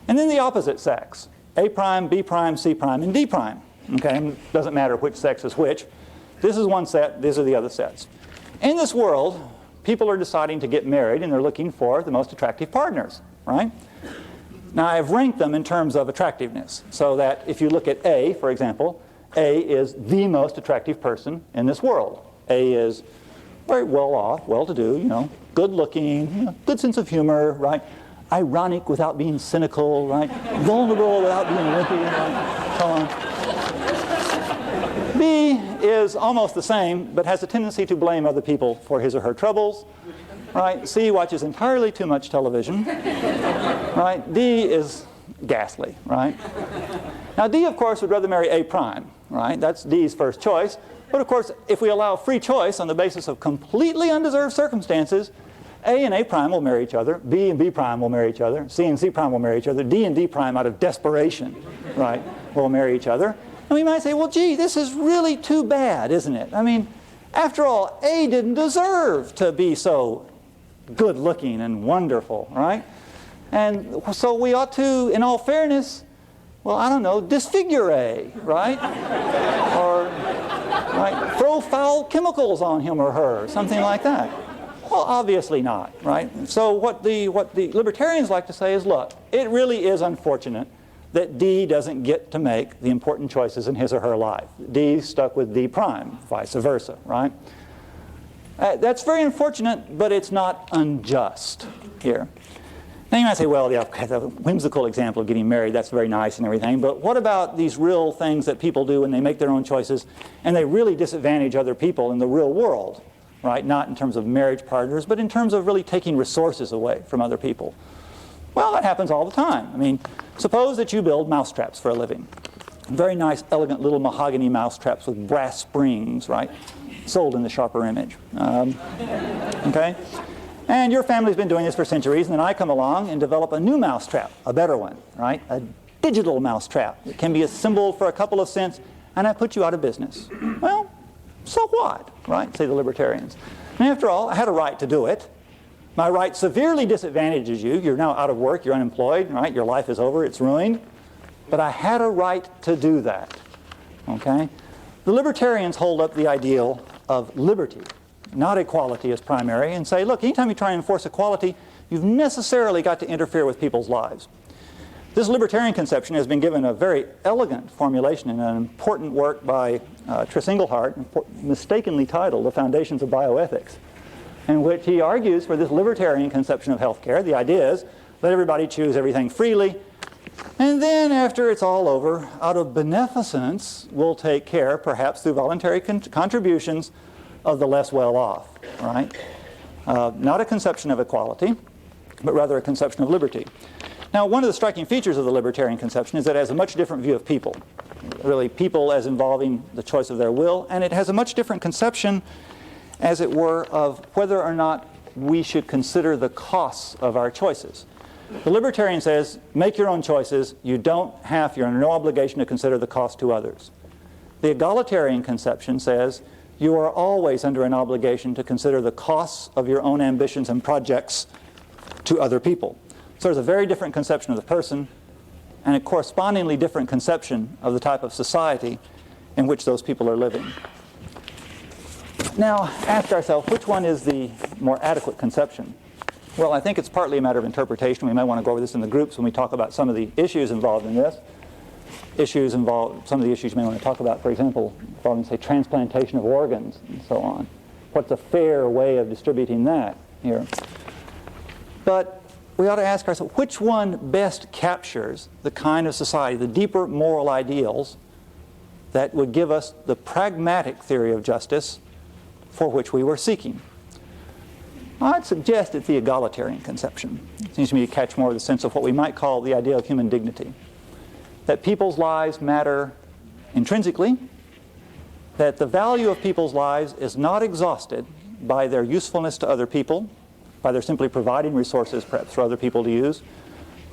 and then the opposite sex, A prime, B prime, C prime, and D prime. Okay, it doesn't matter which sex is which. This is one set, these are the other sets. In this world, people are deciding to get married and they're looking for the most attractive partners, right? Now I've ranked them in terms of attractiveness, so that if you look at A, for example, A is the most attractive person in this world. A is very well off, well-to-do, you know, good looking, you know, good sense of humor, right? Ironic without being cynical, right? Vulnerable without being wimpy, right? So on. B is almost the same, but has a tendency to blame other people for his or her troubles, right? C watches entirely too much television, right? D is ghastly, right? Now D, of course, would rather marry A prime, right? That's D's first choice. But of course, if we allow free choice on the basis of completely undeserved circumstances, A and A prime will marry each other, B and B prime will marry each other, C and C prime will marry each other, D and D prime out of desperation, right, will marry each other. And we might say, well, gee, this is really too bad, isn't it? I mean, after all, A didn't deserve to be so good looking and wonderful, right? And so we ought to, in all fairness, well, I don't know, disfigure A, right? Or right, throw foul chemicals on him or her, something like that. Well, obviously not, right? So what the libertarians like to say is, look, it really is unfortunate that D doesn't get to make the important choices in his or her life. D stuck with D prime, vice versa, right? That's very unfortunate, but it's not unjust here. Now you might say, well, yeah, the whimsical example of getting married, that's very nice and everything, but what about these real things that people do when they make their own choices and they really disadvantage other people in the real world, right? Not in terms of marriage partners, but in terms of really taking resources away from other people. Well, that happens all the time. I mean, suppose that you build mousetraps for a living. Very nice, elegant little mahogany mousetraps with brass springs, right? Sold in the sharper image. Okay? And your family's been doing this for centuries, and then I come along and develop a new mousetrap, a better one, right? A digital mousetrap. It can be assembled for a couple of cents, and I put you out of business. Well, so what, right? Say the libertarians. And after all, I had a right to do it. My right severely disadvantages you. You're now out of work, you're unemployed, right? Your life is over, it's ruined. But I had a right to do that, okay? The libertarians hold up the ideal of liberty, not equality as primary, and say, look, anytime you try and enforce equality, you've necessarily got to interfere with people's lives. This libertarian conception has been given a very elegant formulation in an important work by Tris Engelhardt, mistakenly titled The Foundations of Bioethics, in which he argues for this libertarian conception of healthcare. The idea is, let everybody choose everything freely, and then after it's all over, out of beneficence, we'll take care, perhaps through voluntary contributions, of the less well-off, right? Not a conception of equality, but rather a conception of liberty. Now, one of the striking features of the libertarian conception is that it has a much different view of people. Really, people as involving the choice of their will, and it has a much different conception, as it were, of whether or not we should consider the costs of our choices. The libertarian says, make your own choices. You're under no obligation to consider the cost to others. The egalitarian conception says, you are always under an obligation to consider the costs of your own ambitions and projects to other people. So there's a very different conception of the person and a correspondingly different conception of the type of society in which those people are living. Now, ask ourselves, which one is the more adequate conception? Well, I think it's partly a matter of interpretation. We might want to go over this in the groups when we talk about some of the issues involved in this. Some of the issues you may want to talk about, for example, involving, say, transplantation of organs and so on. What's a fair way of distributing that here? But we ought to ask ourselves, which one best captures the kind of society, the deeper moral ideals that would give us the pragmatic theory of justice for which we were seeking? I'd suggest it's the egalitarian conception. It seems to me to catch more of the sense of what we might call the idea of human dignity. That people's lives matter intrinsically, that the value of people's lives is not exhausted by their usefulness to other people, by their simply providing resources perhaps for other people to use,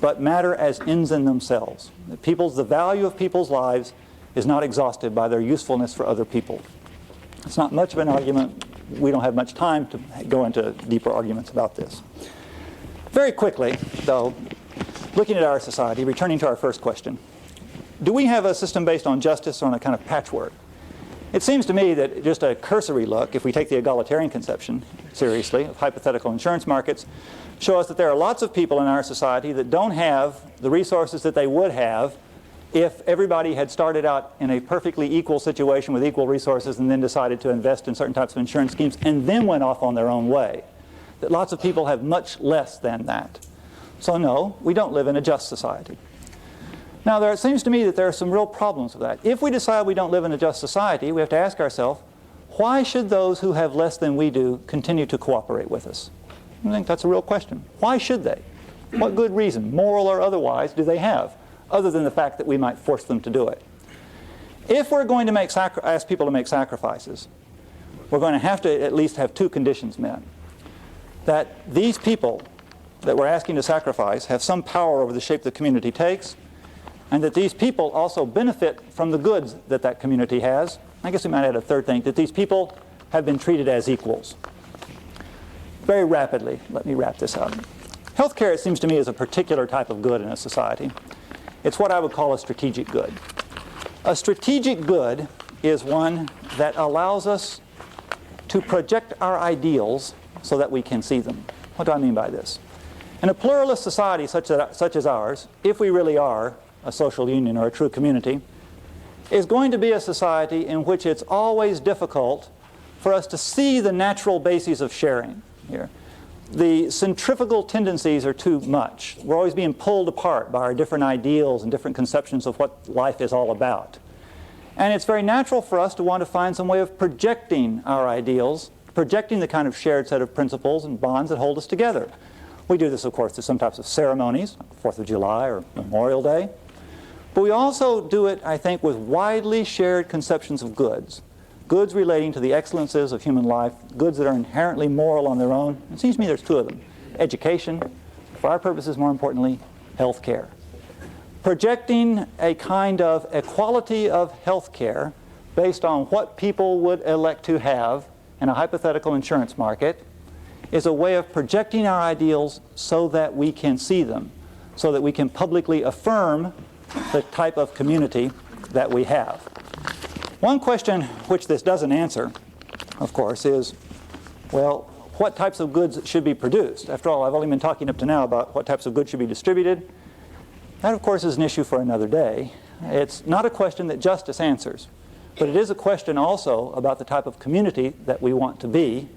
but matter as ends in themselves. That the value of people's lives is not exhausted by their usefulness for other people. It's not much of an argument. We don't have much time to go into deeper arguments about this. Very quickly, though, looking at our society, returning to our first question, do we have a system based on justice or on a kind of patchwork? It seems to me that just a cursory look, if we take the egalitarian conception seriously of hypothetical insurance markets, show us that there are lots of people in our society that don't have the resources that they would have if everybody had started out in a perfectly equal situation with equal resources and then decided to invest in certain types of insurance schemes and then went off on their own way. That lots of people have much less than that. So no, we don't live in a just society. Now, it seems to me that there are some real problems with that. If we decide we don't live in a just society, we have to ask ourselves, why should those who have less than we do continue to cooperate with us? I think that's a real question. Why should they? What good reason, moral or otherwise, do they have, other than the fact that we might force them to do it? If we're going to ask people to make sacrifices, we're going to have to at least have two conditions met. That these people that we're asking to sacrifice have some power over the shape the community takes, and that these people also benefit from the goods that that community has. I guess we might add a third thing, that these people have been treated as equals. Very rapidly, let me wrap this up. Healthcare, it seems to me, is a particular type of good in a society. It's what I would call a strategic good. A strategic good is one that allows us to project our ideals so that we can see them. What do I mean by this? In a pluralist society such as ours, if we really are a social union or a true community, is going to be a society in which it's always difficult for us to see the natural bases of sharing here. The centrifugal tendencies are too much. We're always being pulled apart by our different ideals and different conceptions of what life is all about. And it's very natural for us to want to find some way of projecting our ideals, projecting the kind of shared set of principles and bonds that hold us together. We do this, of course, through some types of ceremonies, like 4th of July or Memorial Day. But we also do it, I think, with widely shared conceptions of goods. Goods relating to the excellences of human life, goods that are inherently moral on their own. It seems to me there's two of them. Education, for our purposes more importantly, health care. Projecting a kind of equality of health care based on what people would elect to have in a hypothetical insurance market is a way of projecting our ideals so that we can see them, so that we can publicly affirm the type of community that we have. One question which this doesn't answer, of course, is, well, what types of goods should be produced? After all, I've only been talking up to now about what types of goods should be distributed. That, of course, is an issue for another day. It's not a question that justice answers, but it is a question also about the type of community that we want to be.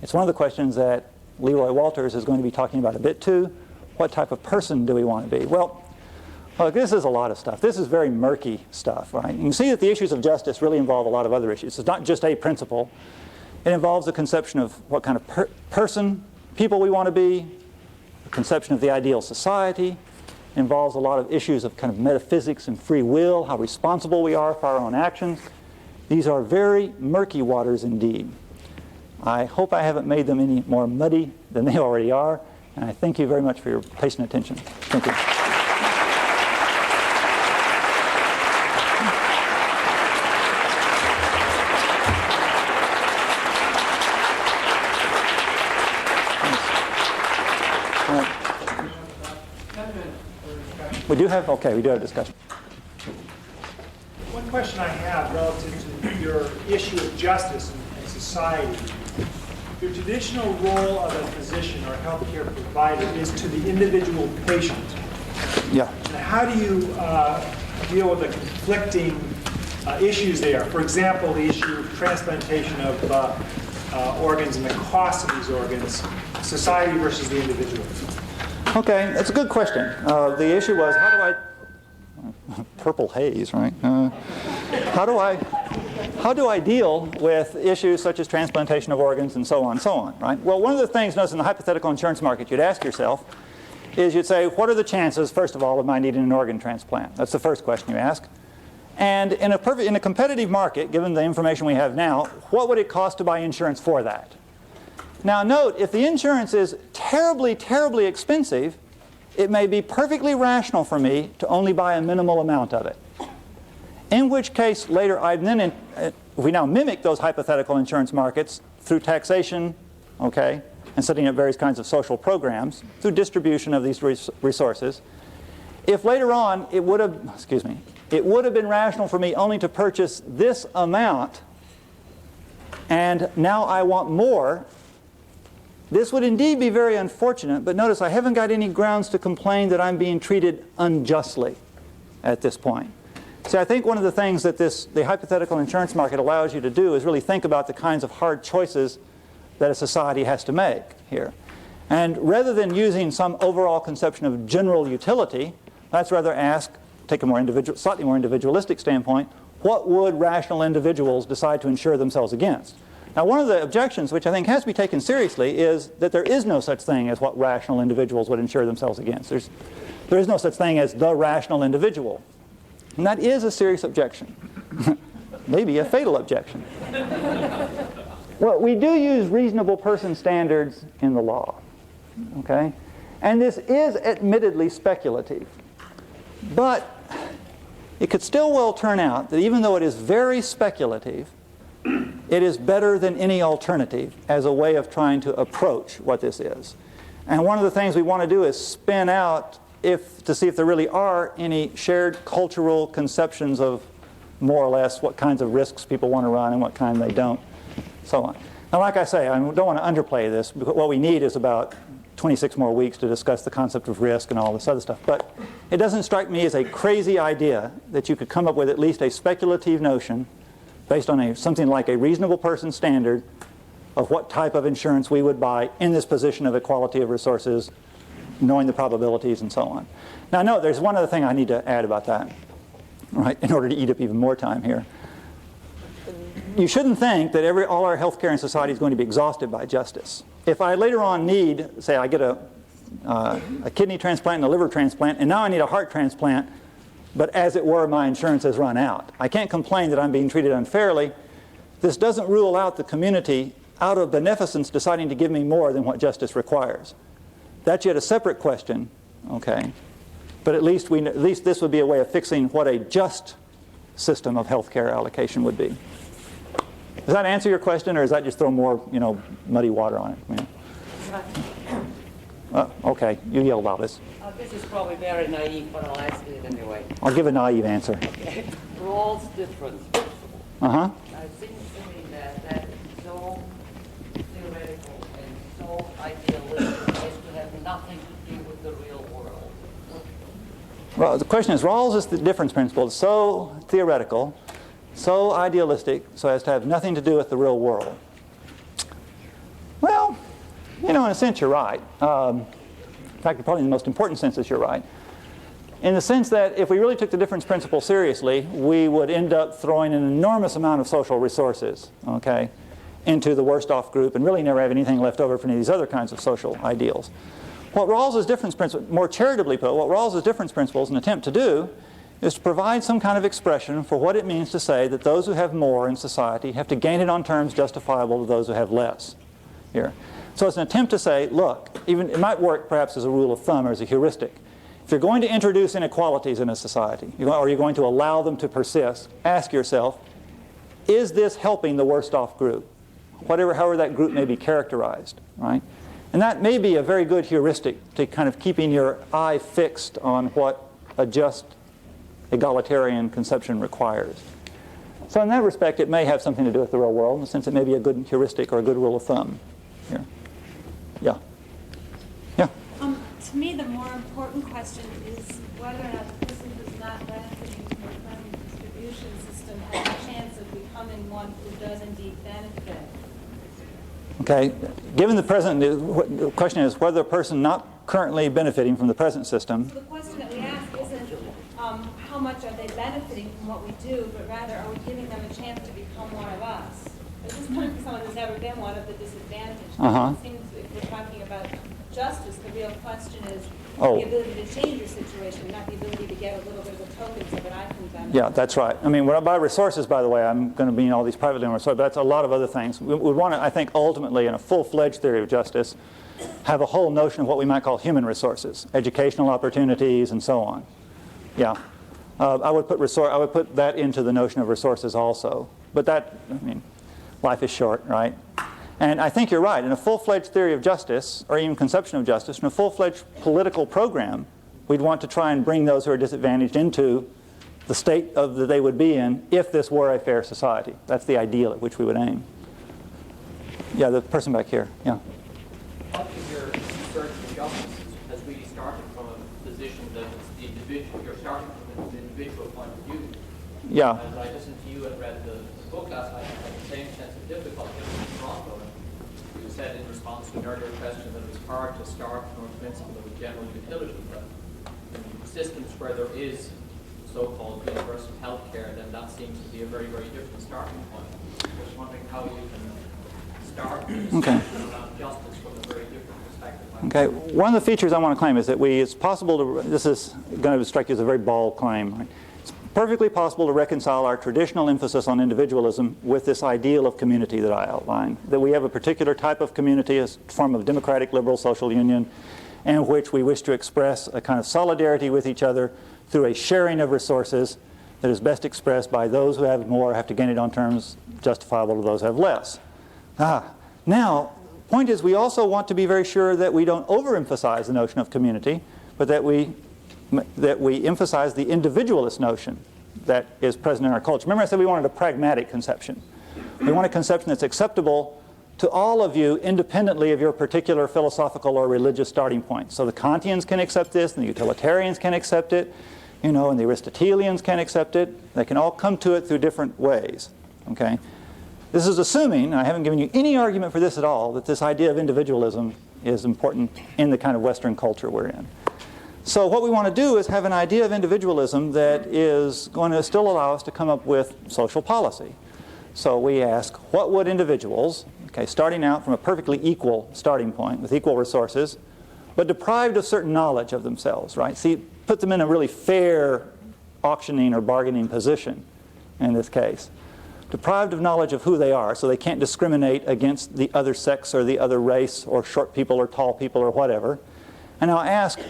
It's one of the questions that Leroy Walters is going to be talking about a bit too. What type of person do we want to be? Well, look, this is a lot of stuff. This is very murky stuff, right? You can see that the issues of justice really involve a lot of other issues. It's not just a principle. It involves a conception of what kind of person, people we want to be, a conception of the ideal society. It involves a lot of issues of kind of metaphysics and free will, how responsible we are for our own actions. These are very murky waters indeed. I hope I haven't made them any more muddy than they already are, and I thank you very much for your patient attention. Thank you. We do have discussion. One question I have relative to your issue of justice in society. Your traditional role of a physician or healthcare provider is to the individual patient. Yeah. And how do you deal with the conflicting issues there? For example, the issue of transplantation of organs and the cost of these organs, society versus the individual. Okay, that's a good question. The issue was, how do I... Purple haze, right? How do I deal with issues such as transplantation of organs and so on, right? Well, one of the things, notice in the hypothetical insurance market, you'd ask yourself is you'd say, what are the chances, first of all, of my needing an organ transplant? That's the first question you ask. And in a competitive market, given the information we have now, what would it cost to buy insurance for that? Now note, if the insurance is terribly, terribly expensive, it may be perfectly rational for me to only buy a minimal amount of it. In which case, later, if we now mimic those hypothetical insurance markets through taxation, okay, and setting up various kinds of social programs, through distribution of these resources, if later on it would have been rational for me only to purchase this amount, and now I want more, this would indeed be very unfortunate, but notice I haven't got any grounds to complain that I'm being treated unjustly at this point. See, I think one of the things that the hypothetical insurance market allows you to do is really think about the kinds of hard choices that a society has to make here. And rather than using some overall conception of general utility, let's rather ask, take a slightly more individualistic standpoint, what would rational individuals decide to insure themselves against? Now, one of the objections, which I think has to be taken seriously, is that there is no such thing as what rational individuals would insure themselves against. There is no such thing as the rational individual. And that is a serious objection. Maybe a fatal objection. Well, we do use reasonable person standards in the law. Okay? And this is admittedly speculative. But it could still well turn out that even though it is very speculative, it is better than any alternative as a way of trying to approach what this is. And one of the things we want to do is spin out to see if there really are any shared cultural conceptions of more or less what kinds of risks people want to run and what kind they don't, so on. Now, like I say, I don't want to underplay this, because what we need is about 26 more weeks to discuss the concept of risk and all this other stuff. But it doesn't strike me as a crazy idea that you could come up with at least a speculative notion based on something like a reasonable person standard of what type of insurance we would buy in this position of equality of resources, knowing the probabilities and so on. Now note, there's one other thing I need to add about that, right, in order to eat up even more time here. You shouldn't think that all our healthcare in society is going to be exhausted by justice. If I later on need, say I get a kidney transplant and a liver transplant, and now I need a heart transplant, but as it were, my insurance has run out. I can't complain that I'm being treated unfairly. This doesn't rule out the community out of beneficence deciding to give me more than what justice requires. That's yet a separate question, okay? But at least this would be a way of fixing what a just system of healthcare allocation would be. Does that answer your question, or does that just throw more, muddy water on it? Okay, you yelled about this. This is probably very naive, but I'll ask it anyway. I'll give a naive answer. Okay. Rawls' difference. Uh-huh. It seems to me that is so theoretical and so idealistic as to have nothing to do with the real world. Well, the question is, Rawls is the difference principle. It's so theoretical, so idealistic, so as to have nothing to do with the real world. Well, in a sense, you're right. In fact, probably in the most important sense is you're right. In the sense that if we really took the difference principle seriously, we would end up throwing an enormous amount of social resources, okay, into the worst off group and really never have anything left over for any of these other kinds of social ideals. What Rawls's difference principle, more charitably put, what Rawls's difference principle is an attempt to do is to provide some kind of expression for what it means to say that those who have more in society have to gain it on terms justifiable to those who have less here. So it's an attempt to say, look, even it might work perhaps as a rule of thumb or as a heuristic. If you're going to introduce inequalities in a society, or you're going to allow them to persist, ask yourself, is this helping the worst off group? However that group may be characterized, right? And that may be a very good heuristic to kind of keeping your eye fixed on what a just egalitarian conception requires. So in that respect, it may have something to do with the real world, in the sense it may be a good heuristic or a good rule of thumb. Here. Yeah. Yeah. To me, the more important question is whether or not the person who's not benefiting from the current distribution system has a chance of becoming one who does indeed benefit. Okay. Given the present, the question is whether a person not currently benefiting from the present system. So the question that we ask isn't how much are they benefiting from what we do, but rather are we giving them a chance to become one of us? This is coming from someone who's never been one of the disadvantaged. It seems if we're talking about justice, the real question is the ability to change your situation, not the ability to get a little bit of a token so that I can benefit. Yeah, that's right. I mean, by resources, by the way, I'm going to mean all these privately owned resources, but that's a lot of other things. We would want to, I think, ultimately, in a full-fledged theory of justice, have a whole notion of what we might call human resources, educational opportunities, and so on. Yeah. I would put that into the notion of resources also. But that, I mean, life is short, right? And I think you're right. In a full-fledged theory of justice, or even conception of justice, in a full-fledged political program, we'd want to try and bring those who are disadvantaged into the state that they would be in if this were a fair society. That's the ideal at which we would aim. Yeah, the person back here. Yeah. Much of your research in justice has really started from a position that it's the individual. You're starting from an individual point of view. Yeah. As I listened to you and read the book last night, I had the same sense of difficulty in Toronto. And you said in response to an earlier question that it was hard to start from a principle of general utility, but in systems where there is so-called universal health care, then that seems to be a very, very different starting point. I was wondering how you can start around justice from a very different perspective. Okay, one of the features I want to claim is that it's possible to, this is going to strike you as a very bald claim, right? It's perfectly possible to reconcile our traditional emphasis on individualism with this ideal of community that I outlined, that we have a particular type of community, a form of democratic liberal social union, in which we wish to express a kind of solidarity with each other through a sharing of resources that is best expressed by those who have more have to gain it on terms justifiable to those who have less. Now, point is we also want to be very sure that we don't overemphasize the notion of community, but that we emphasize the individualist notion that is present in our culture. Remember I said we wanted a pragmatic conception. We want a conception that's acceptable to all of you independently of your particular philosophical or religious starting point. So the Kantians can accept this, and the utilitarians can accept it, you know, and the Aristotelians can accept it. They can all come to it through different ways. Okay? This is assuming, and I haven't given you any argument for this at all, that this idea of individualism is important in the kind of Western culture we're in. So what we want to do is have an idea of individualism that is going to still allow us to come up with social policy. So we ask, what would individuals, okay, starting out from a perfectly equal starting point with equal resources, but deprived of certain knowledge of themselves, right? See, put them in a really fair auctioning or bargaining position in this case. Deprived of knowledge of who they are, so they can't discriminate against the other sex or the other race or short people or tall people or whatever. And I'll ask,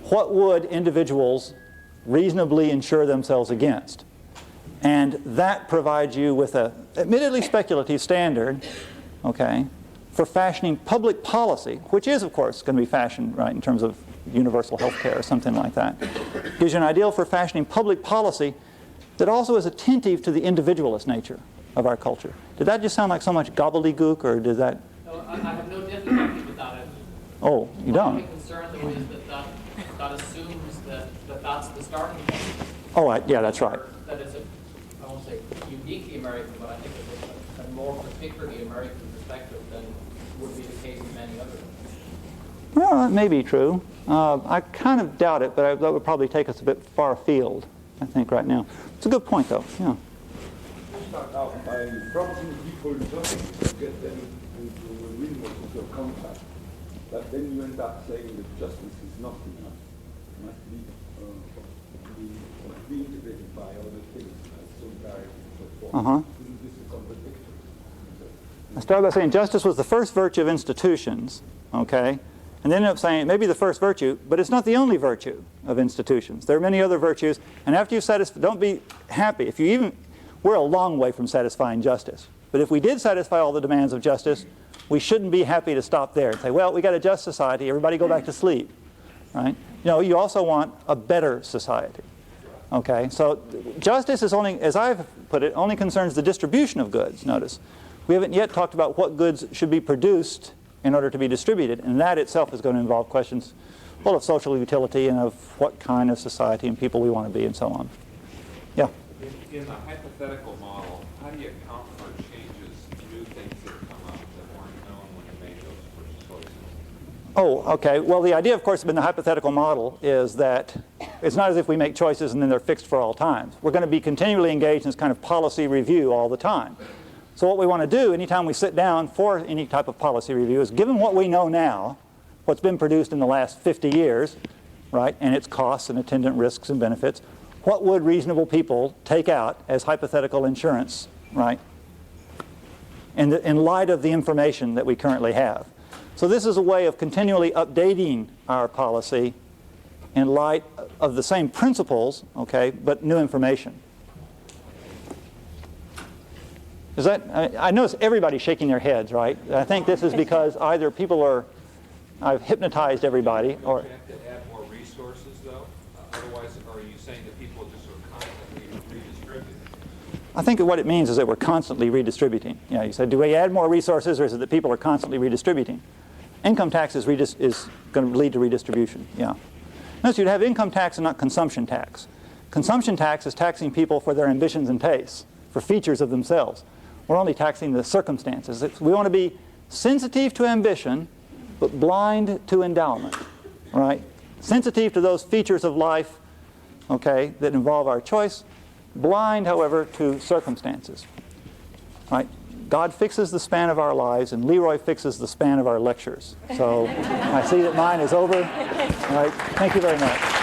what would individuals reasonably insure themselves against? And that provides you with a admittedly speculative standard, okay, for fashioning public policy, which is, of course, going to be fashioned, right, in terms of universal health care or something like that. Gives you an ideal for fashioning public policy that also is attentive to the individualist nature of our culture. Did that just sound like so much gobbledygook, or did that? No, I have no difficulty with that. Oh, you don't? My only concern, though, is that assumes that that's the starting point. Oh, yeah, that's right. That it's I won't say uniquely American, but I think it's a more particularly American perspective than would be the case in many others. Well, that may be true. I kind of doubt it, but that would probably take us a bit far afield, I think, right now. It's a good point, though. Yeah. Start out by promising people nothing to get them into a real social contact, but then you end up saying that justice is not enough. It must be integrated by other things, like solidarity and so forth. Isn't this a contradiction? I started by saying justice was the first virtue of institutions, okay? And then ended up saying it may be the first virtue, but it's not the only virtue of institutions. There are many other virtues, and after you satisfy, don't be happy. If you even, we're a long way from satisfying justice. But if we did satisfy all the demands of justice, we shouldn't be happy to stop there and say, well, we got a just society, everybody go back to sleep. right? You know, you also want a better society. Okay, so justice is only, as I've put it, only concerns the distribution of goods, notice. We haven't yet talked about what goods should be produced in order to be distributed, and that itself is going to involve questions full of social utility and of what kind of society and people we want to be and so on. Yeah? In the hypothetical model, how do you account for changes, new things that come up that weren't known when you made those first choices? Oh, okay. Well, the idea, of course, in the hypothetical model is that it's not as if we make choices and then they're fixed for all times. We're going to be continually engaged in this kind of policy review all the time. So what we want to do anytime we sit down for any type of policy review is, given what we know now, what's been produced in the last 50 years, right, and its costs and attendant risks and benefits, what would reasonable people take out as hypothetical insurance, right, in light of the information that we currently have. So this is a way of continually updating our policy in light of the same principles, okay, but new information. Is that, I notice everybody shaking their heads, right? I think this is because either people are, I've hypnotized everybody, or... Do you have to add more resources, though? Otherwise, are you saying that people just are constantly redistributing? I think what it means is that we're constantly redistributing. You know, you said, do we add more resources, or is it that people are constantly redistributing? Income tax is going to lead to redistribution, yeah. Notice you'd have income tax and not consumption tax. Consumption tax is taxing people for their ambitions and tastes, for features of themselves. We're only taxing the circumstances. We want to be sensitive to ambition, but blind to endowment, right? Sensitive to those features of life, okay, that involve our choice, blind, however, to circumstances, right? God fixes the span of our lives, and Leroy fixes the span of our lectures. So I see that mine is over. All right, thank you very much.